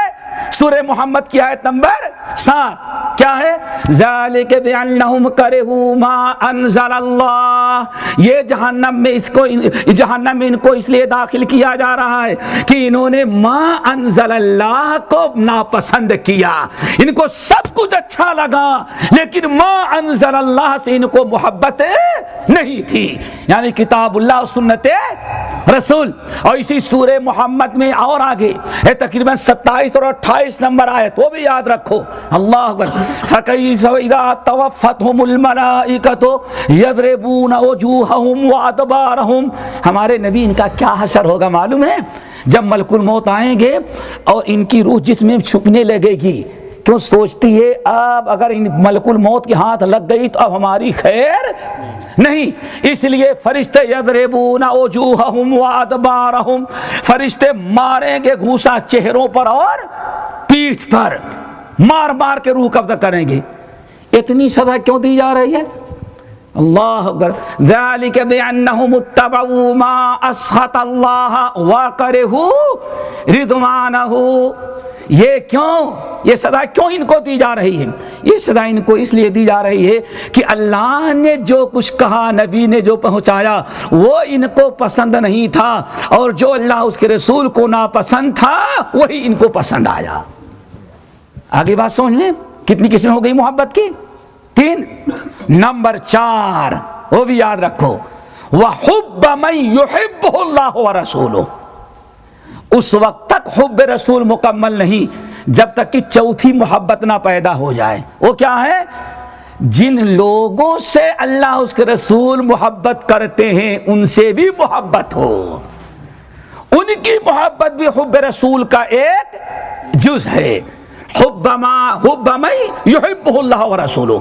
سورہ محمد کی آیت نمبر 7 کیا ہے؟ ذالک بانہم کرہوا ما انزل اللہ، یہ جہنم میں ان کو اس لیے داخل کیا جا رہا ہے کہ انہوں نے ما انزل اللہ کو ناپسند کیا۔ ان کو سب کچھ اچھا لگا لیکن ما انزل اللہ سے ان کو محبت نہیں تھی، یعنی کتاب اللہ اور سنت رسول۔ اور اسی سورہ محمد میں اور آگے تقریباً 27 اور 28 نمبر آیت، وہ بھی یاد رکھو۔ اللہ اکبر۔ فَكَيْفَ إِذَا تَوَفَّتْهُمُ الْمَلَائِكَةُ يَضْرِبُونَ وُجُوهَهُمْ وَأَدْبَارَهُمْ، ہمارے نبی ان کا کیا حشر ہوگا معلوم ہے؟ جب ملک الموت آئیں گے اور ان کی روح جسم میں چھپنے لگے گی، کیوں سوچتی ہے اب اگر ان ملک الموت کے ہاتھ لگ گئی تو اب ہماری خیر نہیں، اس لیے فرشتے یضربون وجوہہم وادبارہم، فرشتے ماریں گے گھوسا چہروں پر اور پیٹھ پر، مار مار کے روح قبضہ کریں گے۔ اتنی سزا کیوں دی جا رہی ہے؟ اللہ اکبر۔ ذالک بانہم اتبعوا ما اسخط اللہ وکرہوا رضوانہ، یہ کیوں، یہ سزا کیوں ان کو دی جا رہی ہے؟ یہ سزا ان کو اس لیے دی جا رہی ہے کہ اللہ نے جو کچھ کہا، نبی نے جو پہنچایا وہ ان کو پسند نہیں تھا، اور جو اللہ اس کے رسول کو ناپسند تھا وہی ان کو پسند آیا۔ آگے بات سمجھ لیں، کتنی قسمیں ہو گئی محبت کی؟ 3۔ نمبر 4 وہ بھی یاد رکھو، وَحُبَّ مَن يُحِبُّهُ اللَّهُ وَرَسُولُهُ، اس وقت تک حب رسول مکمل نہیں جب تک کہ چوتھی محبت نہ پیدا ہو جائے۔ وہ کیا ہے؟ جن لوگوں سے اللہ اس کے رسول محبت کرتے ہیں ان سے بھی محبت ہو، ان کی محبت بھی حب رسول کا ایک جز ہے۔ حب من یحبہ اللہ ورسولہ،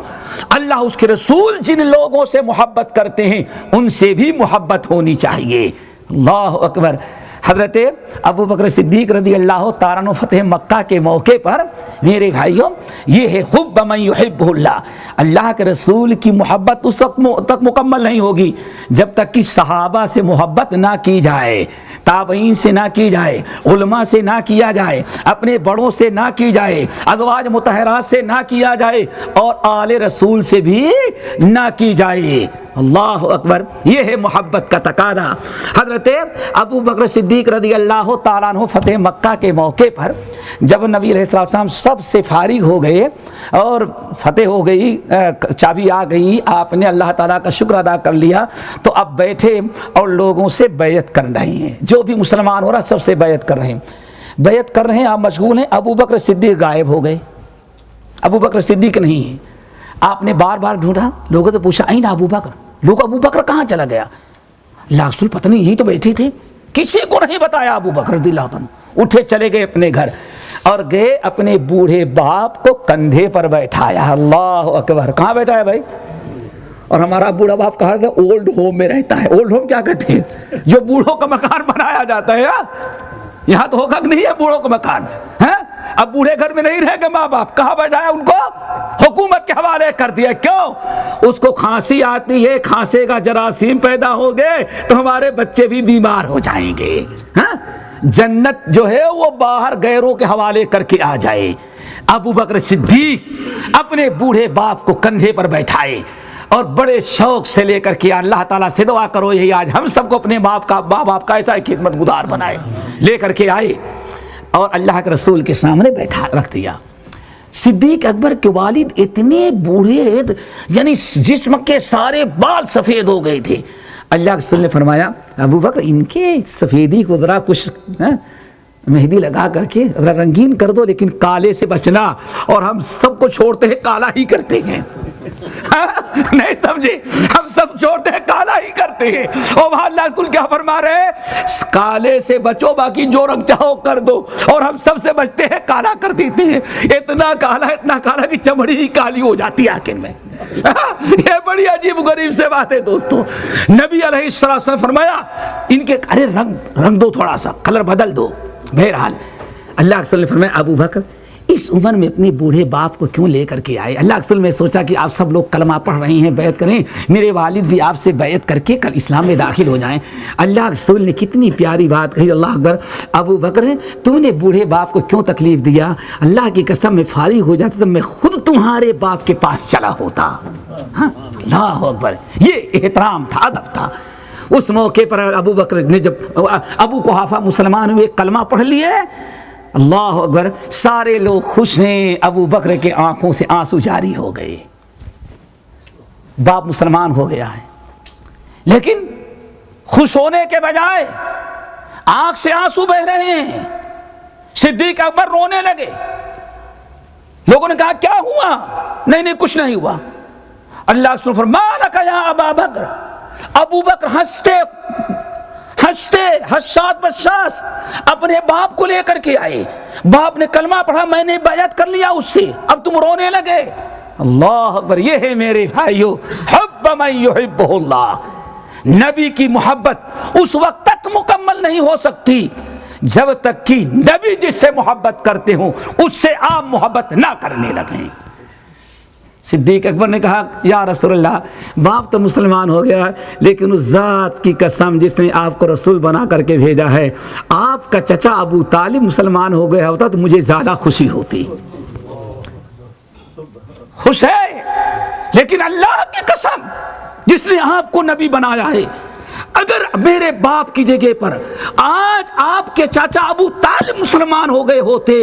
اللہ اس کے رسول جن لوگوں سے محبت کرتے ہیں ان سے بھی محبت ہونی چاہیے۔ اللہ اکبر۔ حضرت ابو بکر صدیق رضی اللہ تعالیٰ عنہ فتح مکہ کے موقع پر میرے بھائیوں یہ ہے حب من یحب اللہ، اللہ کے رسول کی محبت اس وقت تک مکمل نہیں ہوگی جب تک کہ صحابہ سے محبت نہ کی جائے، تابعین سے نہ کی جائے، علماء سے نہ کیا جائے، اپنے بڑوں سے نہ کی جائے، ازواج مطہرات سے نہ کیا جائے، اور آل رسول سے بھی نہ کی جائے۔ اللہ اکبر، یہ ہے محبت کا تقاضا۔ حضرت ابو بکر صدیق رضی اللہ تعالیٰ عنہ فتح مکہ کے موقع پر جب نبی علیہ السلام سب سے فارغ ہو گئے اور فتح ہو گئی، چابی آ گئی، آپ نے اللہ تعالیٰ کا شکر ادا کر لیا، تو اب بیٹھے اور لوگوں سے بیعت کر رہے ہیں، جو بھی مسلمان ہو رہا سب سے بیعت کر رہے ہیں، بیعت کر رہے ہیں، آپ مشغول ہیں۔ ابو بکر صدیق غائب ہو گئے، ابو بکر صدیق نہیں ہے۔ آپ نے بار بار ڈھونڈا، لوگوں سے پوچھا این ابو بکر، لوگ ابو بکر کہاں چلا گیا؟ اللہ رسول پتہ نہیں یہی تو بیٹھے تھے، کسی کو نہیں بتایا۔ ابو بکر رضی اللہ عنہ اٹھے چلے گئے اپنے گھر اور گئے اپنے بوڑھے باپ کو کندھے پر بیٹھایا۔ اللہ اکبر، کہاں بیٹھا ہے بھائی؟ اور ہمارا بوڑھا باپ کہا کہ اولڈ ہوم میں رہتا ہے۔ اولڈ ہوم کیا کہتے ہیں؟ جو بوڑھوں کا مکان بنایا جاتا ہے، یہاں تو ہوگا کہ نہیں ہے بوڑھوں کا مکان؟ اب بوڑھے گھر میں نہیں رہ گئے ماں باپ، کہاں بیٹھایا ان کو؟ حکومت کے حوالے کر دیا۔ کیوں؟ اس کو کھانسی آتی ہے، کھانسے کا جراثیم پیدا ہو گئے تو ہمارے بچے بھی بیمار ہو جائیں گے۔ جنت جو ہے وہ باہر غیروں کے حوالے کر کے آ جائے۔ ابو بکر صدیق اپنے بوڑھے باپ کو کندھے پر بیٹھائے اور بڑے شوق سے لے کر کے اللہ تعالیٰ سے دعا کرو یہی آج ہم سب کو اپنے ماں باپ کا ایسا خدمت گزار بنائے، لے کر کے آئے اور اللہ کے رسول کے سامنے بیٹھا رکھ دیا۔ صدیق اکبر کے والد اتنے بوڑھے، یعنی جسم کے سارے بال سفید ہو گئے تھے۔ اللہ کے رسول نے فرمایا ابو بکر ان کے سفیدی کو ذرا کچھ مہندی لگا کر کے ذرا رنگین کر دو، لیکن کالے سے بچنا، اور ہم سب کو چھوڑتے ہیں کالا ہی کرتے ہیں۔ نہیں سمجھے؟ ہم سب چھوڑتے ہیں کالا ہی کرتے ہیں، اور وہاں اللہ رسول کیا فرما رہے ہیں؟ کالے سے بچو، باقی جو رنگ چاہو کر دو، اور ہم سب سے بچتے ہیں کالا کر دیتے ہیں۔ اتنا کالا کہ چمڑی ہی کالی ہو جاتی ہے آخر میں۔ یہ بڑی عجیب و غریب سے بات ہے دوستو۔ نبی علیہ السلام نے فرمایا ان کے ارے رنگ دو، تھوڑا سا کلر بدل دو۔ بہرحال اللہ کے رسول نے فرمایا ابو بکر اس عمر میں اپنے بوڑھے باپ کو کیوں لے کر کے آئے؟ اللہ کے رسول نے سوچا کہ آپ سب لوگ کلمہ پڑھ رہے ہیں، بیعت کریں، میرے والد بھی آپ سے بیعت کر کے کل اسلام میں داخل ہو جائیں۔ اللہ کے رسول نے کتنی پیاری بات کہی، اللہ اکبر، ابو بکر تم نے بوڑھے باپ کو کیوں تکلیف دیا؟ اللہ کی قسم میں فارغ ہو جاتا تو میں خود تمہارے باپ کے پاس چلا ہوتا۔ اللہ اکبر، یہ احترام تھا، ادب تھا۔ اس موقع پر ابو بکر نے جب ابو قحافہ مسلمان ہوئے، کلمہ پڑھ لیے، اللہ اکبر، سارے لوگ خوش ہیں۔ ابو بکر کے آنکھوں سے آنسو جاری ہو گئے، باپ مسلمان ہو گیا ہے، لیکن خوش ہونے کے بجائے آنکھ سے آنسو بہ رہے ہیں۔ صدیق اکبر رونے لگے۔ لوگوں نے کہا کیا ہوا؟ نہیں کچھ نہیں ہوا۔ اللہ سبحانہ فرمایا لک یا ابا بکر، ابو بکر ہنستے حساس بشاس اپنے باپ کو لے کر کے آئے۔ باپ نے کلمہ پڑھا، میں نے بیعت کر لیا اس سے، اب تم رونے لگے۔ اللہ اکبر، یہ ہے میرے بھائیو حب من یحبہ اللہ۔ نبی کی محبت اس وقت تک مکمل نہیں ہو سکتی جب تک کہ نبی جس سے محبت کرتے ہوں اس سے آپ محبت نہ کرنے لگیں۔ صدیق اکبر نے کہا یا رسول اللہ، باپ تو مسلمان ہو گیا لیکن اس ذات کی قسم جس نے آپ کو رسول بنا کر کے بھیجا ہے، آپ کا چچا ابو طالب مسلمان ہو گیا ہوتا تو مجھے زیادہ خوشی ہوتی۔ خوش ہے، لیکن اللہ کی قسم جس نے آپ کو نبی بنایا ہے، اگر میرے باپ کی جگہ پر آج آپ کے چاچا ابو طالب مسلمان ہو گئے ہوتے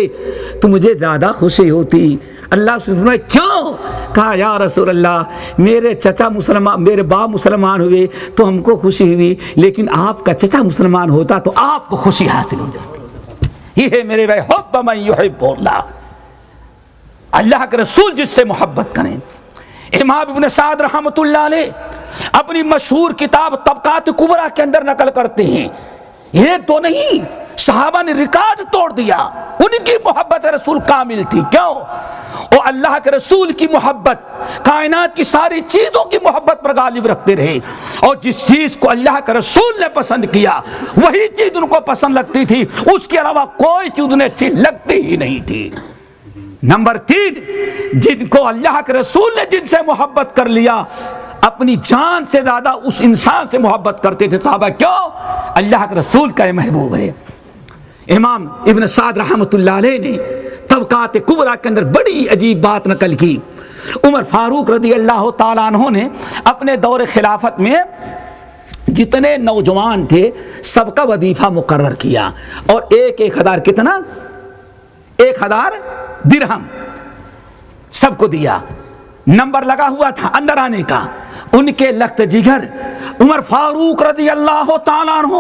تو مجھے زیادہ خوشی ہوتی۔ اللہ سے فرمایا کیوں؟ کہا یا رسول اللہ، میرے چچا مسلمان، میرے باپ مسلمان ہوئے تو ہم کو خوشی ہوئی، لیکن آپ کا چچا مسلمان ہوتا تو آپ کو خوشی حاصل ہو جاتی۔ یہ ہے میرے بھائی حب من یحب اللہ، اللہ کے رسول جس سے محبت کریں۔ امام ابن سعد رحمۃ اللہ علیہ اپنی مشہور کتاب طبقات کبریٰ کے اندر نقل کرتے ہیں، یہ تو نہیں صحابہ نے ریکارڈ توڑ دیا، ان کی محبت رسول کامل تھی۔ کیوں؟ وہ اللہ کے رسول کی محبت کائنات کی ساری چیزوں کی محبت پر غالب رکھتے رہے، اور جس چیز کو اللہ کے رسول نے پسند کیا وہی چیز ان کو پسند لگتی تھی، اس کے علاوہ کوئی چیز انہیں اچھی لگتی ہی نہیں تھی۔ نمبر 3، جن کو اللہ کے رسول نے جن سے محبت کر لیا، اپنی جان سے زیادہ اس انسان سے محبت کرتے تھے صحابہ۔ کیوں؟ اللہ کے رسول کا یہ محبوب ہے۔ امام ابن سعد رحمۃ اللہ علیہ نے طبقات کبریٰ کے اندر بڑی عجیب بات نقل کی۔ عمر فاروق رضی اللہ تعالیٰ عنہ نے اپنے دور خلافت میں جتنے نوجوان تھے سب کا وظیفہ مقرر کیا، اور 1000 کتنا؟ 1000 درہم سب کو دیا، نمبر لگا ہوا تھا اندر آنے کا۔ ان کے لخت جگر عمر فاروق رضی اللہ تعالیٰ عنہ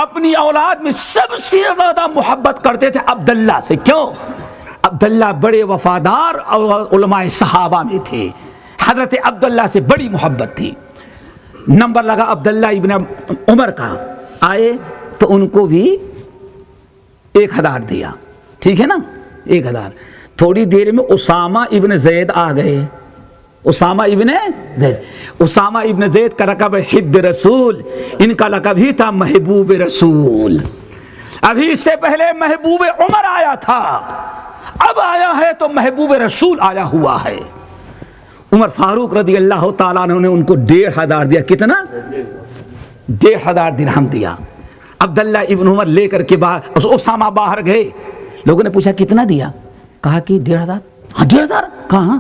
اپنی اولاد میں سب سے زیادہ محبت کرتے تھے عبداللہ سے۔ کیوں؟ عبداللہ بڑے وفادار اور علماء صحابہ میں تھے، حضرت عبداللہ سے بڑی محبت تھی۔ نمبر لگا عبداللہ ابن عمر کا، آئے تو ان کو بھی 1000 دیا، ٹھیک ہے نا؟ 1000۔ تھوڑی دیر میں اسامہ ابن زید آ گئے۔ اسامہ ابن زید کا لقب حب رسول، ان کا لقب ہی تھا محبوب رسول۔ ابھی اس سے پہلے محبوب عمر آیا تھا، اب آیا ہے تو محبوب رسول آیا ہوا ہے۔ عمر فاروق رضی اللہ تعالیٰ عنہ نے ان کو 1500 دیا۔ کتنا؟ 1500 درہم دیا۔ عبداللہ ابن عمر لے کر کے باہر، اسامہ باہر گئے، لوگوں نے پوچھا کتنا دیا؟ کہا کہ 1500۔ ہاں 1500 کہاں؟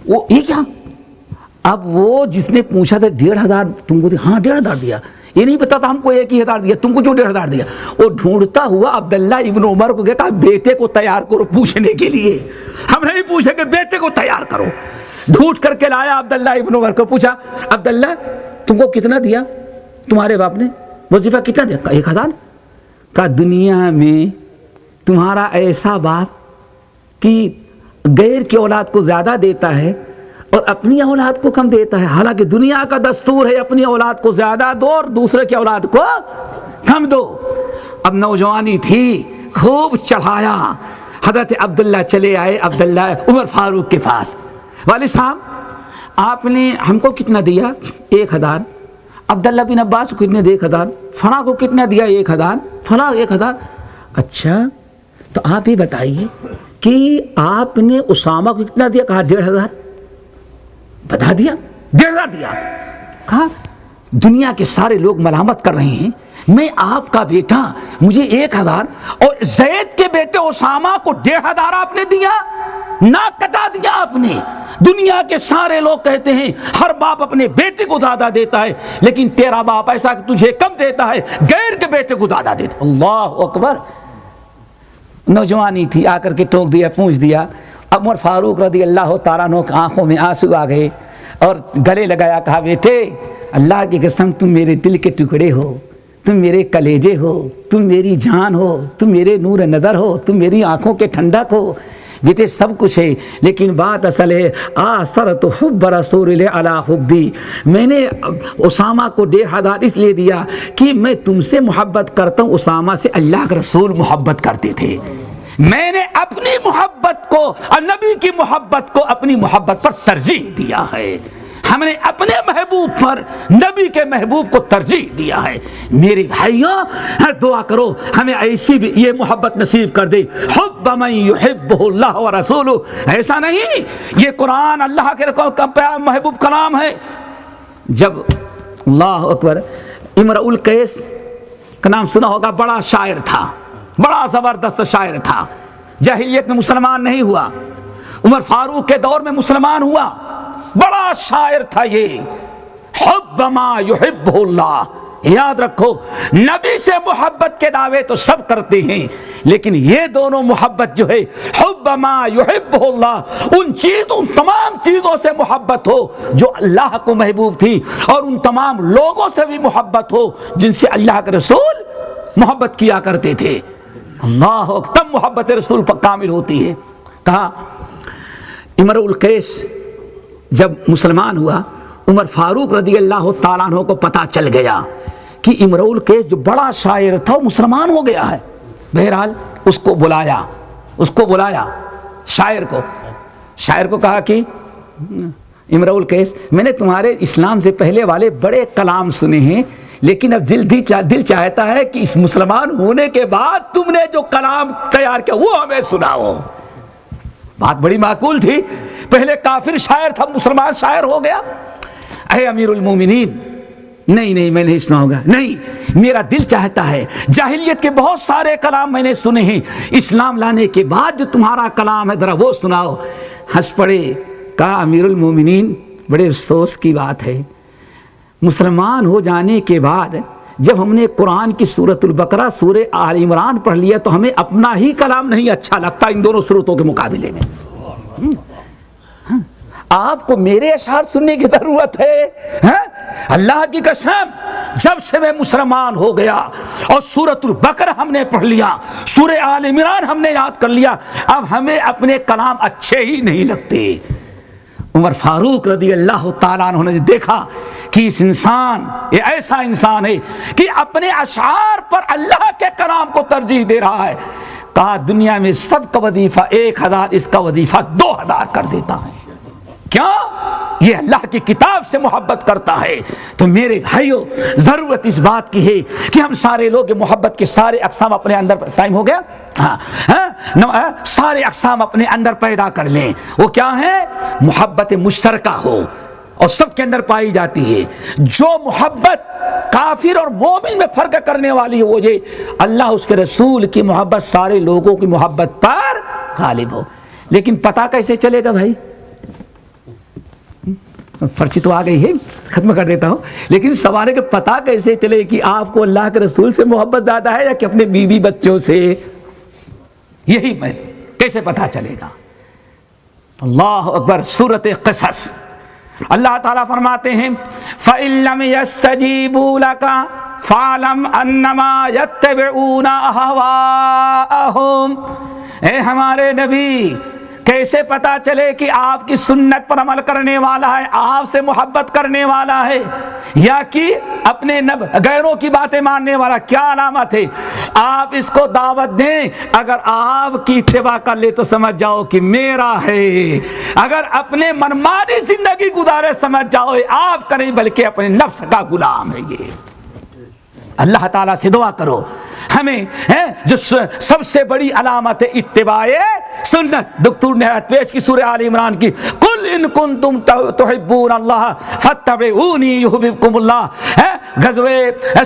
وہ یہ کیا؟ اب وہ جس نے پوچھا تھا 1500 تم کو دیا؟ ہاں 1500 دیا۔ یہ نہیں پتا تھا ہم کو 1000 دیا، تم کو کیوں 1500 دیا؟ وہ ڈھونڈتا ہوا عبداللہ ابن عمر کو کہا بیٹے کو تیار کرو پوچھنے کے لیے، ہم نہیں پوچھیں گے، بیٹے کو تیار کرو۔ ڈھونڈ کر کے لایا عبداللہ ابن عمر کو، پوچھا عبداللہ تم کو کتنا دیا تمہارے باپ نے؟ وظیفہ کتنا دیا؟ 1000۔ کہا دنیا میں تمہارا ایسا باپ کہ غیر کی اولاد کو زیادہ دیتا ہے اور اپنی اولاد کو کم دیتا ہے، حالانکہ دنیا کا دستور ہے اپنی اولاد کو زیادہ دو اور دوسرے کی اولاد کو کم دو۔ اب نوجوانی تھی، خوب چڑھایا۔ حضرت عبداللہ چلے آئے عبداللہ عمر فاروق کے پاس، والد صاحب آپ نے ہم کو کتنا دیا؟ 1000۔ عبداللہ بن عباس کو کتنے دیا؟ 1000۔ فلاں کو کتنا دیا؟ 1000۔ فلاں 1000۔ اچھا تو آپ یہ بتائیے کہ آپ نے اسامہ کو کتنا دیا؟ کہا 1500۔ بتا دیا 1500 دیا۔ کہا دنیا کے سارے لوگ ملامت کر رہے ہیں، میں آپ کا بیٹا، مجھے 1000 اور زید کے بیٹے اسامہ کو 1500 آپ نے دیا، ناک کٹا دیا آپ نے۔ دنیا کے سارے لوگ کہتے ہیں ہر باپ اپنے بیٹے کو زیادہ دیتا ہے، لیکن تیرا باپ ایسا کہ تجھے کم دیتا ہے، غیر کے بیٹے کو زیادہ دیتا ہے۔ اللہ اکبر۔ نوجوانی تھی، آ کر کے ٹوک دیا، پوچھ دیا۔ عمر فاروق رضی اللہ تعالیٰ عنہ کی آنکھوں میں آنسو آ گئے اور گلے لگایا، کہا بیٹے اللہ کی قسم تم میرے دل کے ٹکڑے ہو، تم میرے کلیجے ہو، تم میری جان ہو، تم میرے نور نظر ہو، تم میری آنکھوں کے ٹھنڈک ہو، بیٹے سب کچھ ہے، لیکن بات اصل ہے آثرت حب رسول اللہ علی حبی، میں نے اسامہ کو 1500 اس لیے دیا کہ میں تم سے محبت کرتا ہوں، اسامہ سے اللہ کے رسول محبت کرتے تھے، میں نے اپنی محبت کو اور نبی کی محبت کو اپنی محبت پر ترجیح دیا ہے، ہم نے اپنے محبوب پر نبی کے محبوب کو ترجیح دیا ہے۔ میرے بھائیوں دعا کرو ہمیں ایسی بھی یہ محبت نصیب کر دے، حب من یحبہ اللہ ورسولہ، ایسا نہیں یہ قرآن اللہ کے محبوب کلام ہے۔ جب اللہ اکبر، امرؤ القیس کا نام سنا ہوگا، بڑا شاعر تھا، بڑا زبردست شاعر تھا، جاہلیت میں مسلمان نہیں ہوا، عمر فاروق کے دور میں مسلمان ہوا، بڑا شاعر تھا یہ۔ حب ما یحبہ اللہ، یاد رکھو نبی سے محبت کے دعوے تو سب کرتے ہیں، لیکن یہ دونوں محبت جو ہے حب ما یحبہ اللہ، ان تمام چیزوں سے محبت ہو جو اللہ کو محبوب تھی، اور ان تمام لوگوں سے بھی محبت ہو جن سے اللہ کے رسول محبت کیا کرتے تھے۔ اللہ تب محبت رسول پر کامل ہوتی ہے۔ کہا امرؤ القیس جب مسلمان ہوا، عمر فاروق رضی اللہ تعالیٰ عنہ کو پتہ چل گیا کہ امرؤ القیس جو بڑا شاعر تھا وہ مسلمان ہو گیا ہے. بہرحال اس کو بلایا شاعر کو کہا کہ امرؤ القیس میں نے تمہارے اسلام سے پہلے والے بڑے کلام سنے ہیں، لیکن اب دل چاہتا ہے کہ اس مسلمان ہونے کے بعد تم نے جو کلام تیار کیا وہ ہمیں سناؤ. بات بڑی معقول تھی، پہلے کافر شاعر تھا، مسلمان شاعر ہو گیا. اے امیر المومنین، نہیں میں نہیں سناؤں گا، نہیں، میرا دل چاہتا ہے، جاہلیت کے بہت سارے کلام میں نے سنے ہیں، اسلام لانے کے بعد جو تمہارا کلام ہے ذرا وہ سناؤ. ہنس پڑے. کہا امیر المومنین بڑے افسوس کی بات ہے، مسلمان ہو جانے کے بعد جب ہم نے قرآن کی سورۃ البقرہ سورہ آل عمران پڑھ لیا تو ہمیں اپنا ہی کلام نہیں اچھا لگتا ان دونوں سورتوں کے مقابلے میں. آپ کو میرے اشعار سننے کی ضرورت ہے؟ اللہ کی قسم، جب سے میں مسلمان ہو گیا اور سورۃ البقرہ ہم نے پڑھ لیا، سورہ آل عمران ہم نے یاد کر لیا، اب ہمیں اپنے کلام اچھے ہی نہیں لگتے. عمر فاروق رضی اللہ تعالیٰ عنہ نے دیکھا کہ اس انسان، یہ ایسا انسان ہے کہ اپنے اشعار پر اللہ کے کلام کو ترجیح دے رہا ہے. کہا دنیا میں سب کا وظیفہ 1000، اس کا وظیفہ 2000 کر دیتا ہے. کیا؟ یہ اللہ کی کتاب سے محبت کرتا ہے. تو میرے بھائیو، ضرورت اس بات کی ہے کہ ہم سارے لوگ محبت کے سارے اقسام اپنے اندر، ٹائم ہو گیا، سارے اقسام اپنے اندر پیدا کر لیں. وہ کیا ہے؟ محبت مشترکہ ہو اور سب کے اندر پائی جاتی ہے. جو محبت کافر اور مومن میں فرق کرنے والی ہے وہ یہ اللہ اس کے رسول کی محبت سارے لوگوں کی محبت پر غالب ہو. لیکن پتہ کیسے چلے گا بھائی؟ پرچی تو آ گئی ہے، ختم کر دیتا ہوں، لیکن سوال ہے کہ پتہ کیسے چلے کہ آپ کو اللہ کے رسول سے محبت زیادہ ہے یا کہ اپنے بیوی بچوں سے؟ یہی میں کیسے پتہ چلے گا؟ اللہ اکبر. سورۃ قصص اللہ تعالیٰ فرماتے ہیں فَإِن لَّمْ يَسْتَجِيبُوا لَكَ فَاعْلَمْ أَنَّمَا يَتَّبِعُونَ أَهْوَاءَهُمْ. اے ہمارے نبی، کیسے پتا چلے کہ آپ کی سنت پر عمل کرنے والا ہے، آپ سے محبت کرنے والا ہے، یا کہ اپنے غیروں کی باتیں ماننے والا؟ کیا علامت ہے؟ آپ اس کو دعوت دیں، اگر آپ کی اتباع کر لے تو سمجھ جاؤ کہ میرا ہے، اگر اپنے منمانی زندگی گزارے سمجھ جاؤ آپ کا نہیں بلکہ اپنے نفس کا غلام ہے. یہ اللہ تعالیٰ سے دعا کرو ہمیں جو سب سے بڑی علامت ہے اتباع سنت. دکتور نے پیش کی سورہ آل عمران کی، قل ان کنتم تحبون اللہ فاتبعونی یحببکم اللہ. غزوہ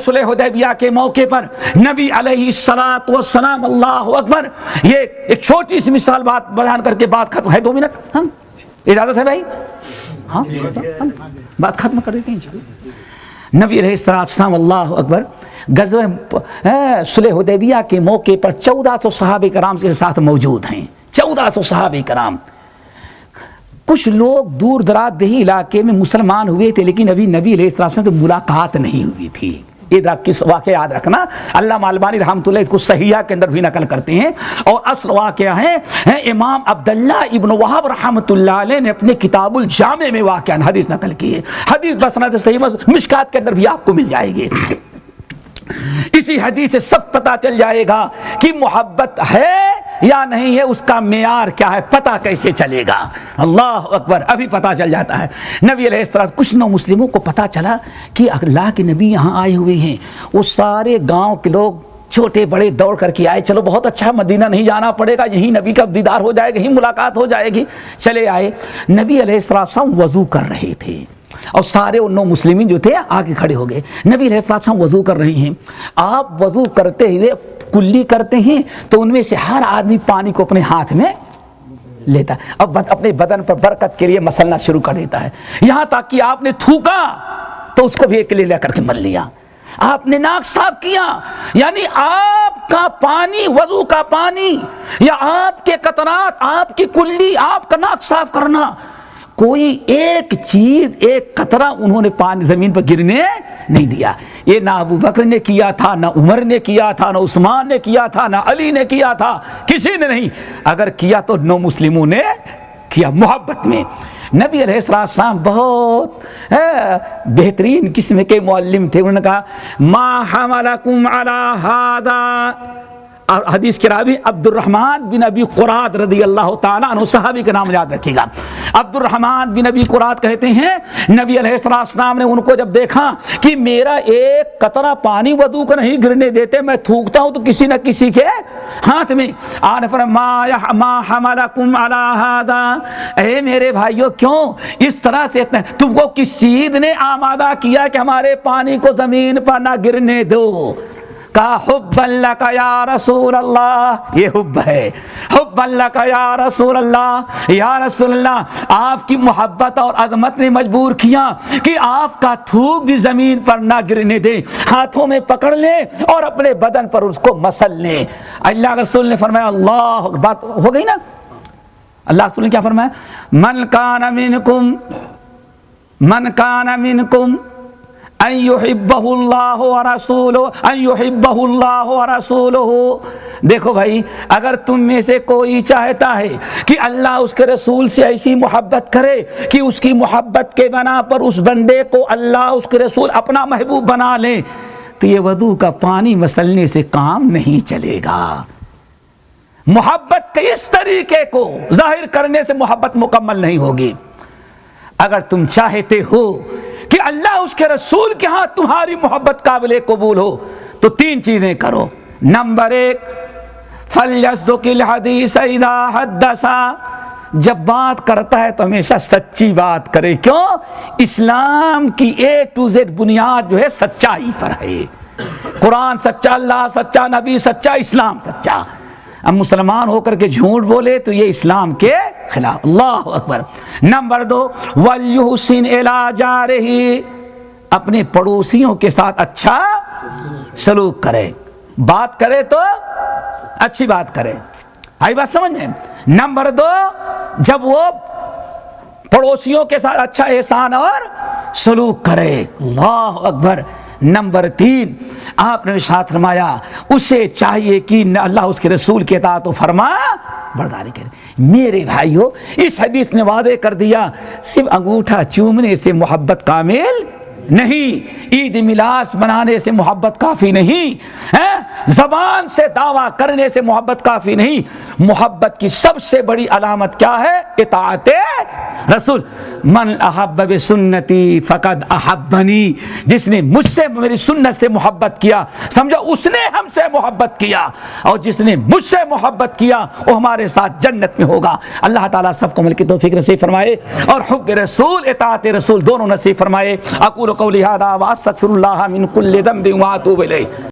صلح حدیبیہ کے موقع پر نبی علیہ الصلوۃ والسلام، اللہ اکبر، یہ ایک چھوٹی سی مثال بات بیان کر کے بات ختم ہے. 2 منٹ ہم اجازت ہے بھائی؟ ہاں بات ختم کر دیتے ہیں. نبی علیہ السلام، اللہ اکبر، غزوہ صلح حدیبیہ کے موقع پر 1400 صحابہ کرام کے ساتھ موجود ہیں. 1400 صحابہ کرام. کچھ لوگ دور دراز دیہی علاقے میں مسلمان ہوئے تھے، لیکن ابھی نبی علیہ السلام سے ملاقات نہیں ہوئی تھی. یہ کس واقعہ یاد رکھنا، علامہ البانی رحمۃ اللہ اس کو صحیحہ کے اندر بھی نقل کرتے ہیں، اور اصل واقعہ ہے امام عبداللہ ابن وہب رحمۃ اللہ علیہ نے اپنے کتاب الجامع میں واقعہ حدیث نقل کی ہے. حدیث بسند صحیح مشکات کے اندر بھی آپ کو مل جائے گی. اسی حدیث سے سب پتہ چل جائے گا کہ محبت ہے یا نہیں ہے، اس کا معیار کیا ہے، پتہ کیسے چلے گا. اللہ اکبر. ابھی پتہ چل جاتا ہے. نبی علیہ السلام، کچھ نو مسلموں کو پتہ چلا کہ اللہ کے نبی یہاں آئے ہوئے ہیں. وہ سارے گاؤں کے لوگ چھوٹے بڑے دوڑ کر کے آئے، چلو بہت اچھا، مدینہ نہیں جانا پڑے گا، یہیں نبی کا دیدار ہو جائے گا، یہیں ملاقات ہو جائے گی. چلے آئے. نبی علیہ السلام وضو کر رہے تھے اور سارے ان 9 مسلمین جو تھے آگے کھڑے ہو گئے. نبی علیہ السلام وضو کر رہے ہیں. آپ وضو کرتے ہوئے کلی کرتے ہیں تو ان میں سے ہر آدمی پانی کو اپنے ہاتھ میں لیتا ہے اور اپنے بدن پر برکت کے لیے مسلنا شروع کر دیتا ہے. یہاں تک کہ آپ نے تھوکا تو اس کو بھی ایک لے لے کر کے مل لیا. آپ نے ناک صاف کیا، یعنی آپ کا پانی، وضو کا پانی یا آپ کے قطرات، آپ کی کلی، آپ کا ناک صاف کرنا، کوئی ایک چیز، ایک قطرہ انہوں نے پانی زمین پر گرنے نہیں دیا. یہ نہ ابو بکر نے کیا تھا، نہ عمر نے کیا تھا، نہ عثمان نے کیا تھا، نہ علی نے کیا تھا، کسی نے نہیں. اگر کیا تو 9 مسلموں نے کیا محبت میں. نبی علیہ السلام بہت بہترین قسم کے معلم تھے. انہوں نے کہا ما حملکم علی ھذا، اور حدیث کے راوی عبد الرحمن بن ابی قراد رضی اللہ تعالیٰ عنہ، صحابی کا نام یاد رکھیے گا. عبد الرحمن بن ابی قراد کہتے ہیں نبی علیہ السلام نے ان کو جب دیکھا کہ میرا ایک قطرہ پانی وضو کا نہیں گرنے دیتے، میں تھوکتا ہوں تو کسی نہ کسی کے ہاتھ میں، آنے فرمایا ما حملکم علی ھذا، اے میرے بھائیو کیوں اس طرح سے تم کو کس چیز نے آمادہ کیا کہ ہمارے پانی کو زمین پر نہ گرنے دو؟ کہا حبا لک یا رسول اللہ، یہ حب ہے، حبا لک یا رسول اللہ، یا رسول اللہ آپ کی محبت اور عظمت نے مجبور کیا کہ آپ کا تھوک بھی زمین پر نہ گرنے دیں، ہاتھوں میں پکڑ لیں اور اپنے بدن پر اس کو مسل لیں. اللہ رسول نے فرمایا، اللہ بات ہو گئی نا. اللہ رسول نے کیا فرمایا؟ من کان منکم ان یحبہ اللہ ورسولہ، ان یحبہ اللہ ورسولہ. دیکھو بھائی، اگر تم میں سے کوئی چاہتا ہے کہ اللہ اس کے رسول سے ایسی محبت کرے کہ اس کی محبت کے بنا پر اس بندے کو اللہ اس کے رسول اپنا محبوب بنا لیں، تو یہ وضو کا پانی مسلنے سے کام نہیں چلے گا. محبت کے اس طریقے کو ظاہر کرنے سے محبت مکمل نہیں ہوگی. اگر تم چاہتے ہو کہ اللہ اس کے رسول کے ہاں تمہاری محبت قابل قبول ہو تو 3 چیزیں کرو. نمبر 1، فَلْيَصْدُقِ الْحَدِيثَ إِذَا حَدَّثَ، جب بات کرتا ہے تو ہمیشہ سچی بات کرے. کیوں؟ اسلام کی A to Z بنیاد جو ہے سچائی پر ہے. قرآن سچا، اللہ سچا، نبی سچا، اسلام سچا. اب مسلمان ہو کر کے جھوٹ بولے تو یہ اسلام کے خلاف. اللہ اکبر. نمبر 2، وَلْيُحْسِنْ إِلَىٰ جَارِهِ، اپنے پڑوسیوں کے ساتھ اچھا سلوک کرے، بات کرے تو اچھی بات کرے. آئی بات سمجھ میں؟ نمبر 2، جب وہ پڑوسیوں کے ساتھ اچھا احسان اور سلوک کرے. اللہ اکبر. نمبر 3، آپ نے ارشاد فرمایا اسے چاہیے کہ اللہ اس کے رسول کی اطاعت و فرما برداری کرے. میرے بھائیو، اس حدیث نے وعدے کر دیا صرف انگوٹھا چومنے سے محبت کامل نہیں، عید میلاد منانے سے محبت کافی نہیں، زبان سے دعویٰ کرنے سے محبت کافی نہیں. محبت کی سب سے بڑی علامت کیا ہے؟ اطاعت رسول. من احب بسنتی فقد احبنی، جس نے مجھ سے میری سنت سے محبت کیا سمجھو اس نے ہم سے محبت کیا، اور جس نے مجھ سے محبت کیا وہ ہمارے ساتھ جنت میں ہوگا. اللہ تعالیٰ سب کو عمل کی توفیق نصیب فرمائے اور حب رسول اطاعت رسول دونوں نصیب فرمائے. اقول قولی ھذا واستغفر اللہ من کل ذنب واتوب الیہ.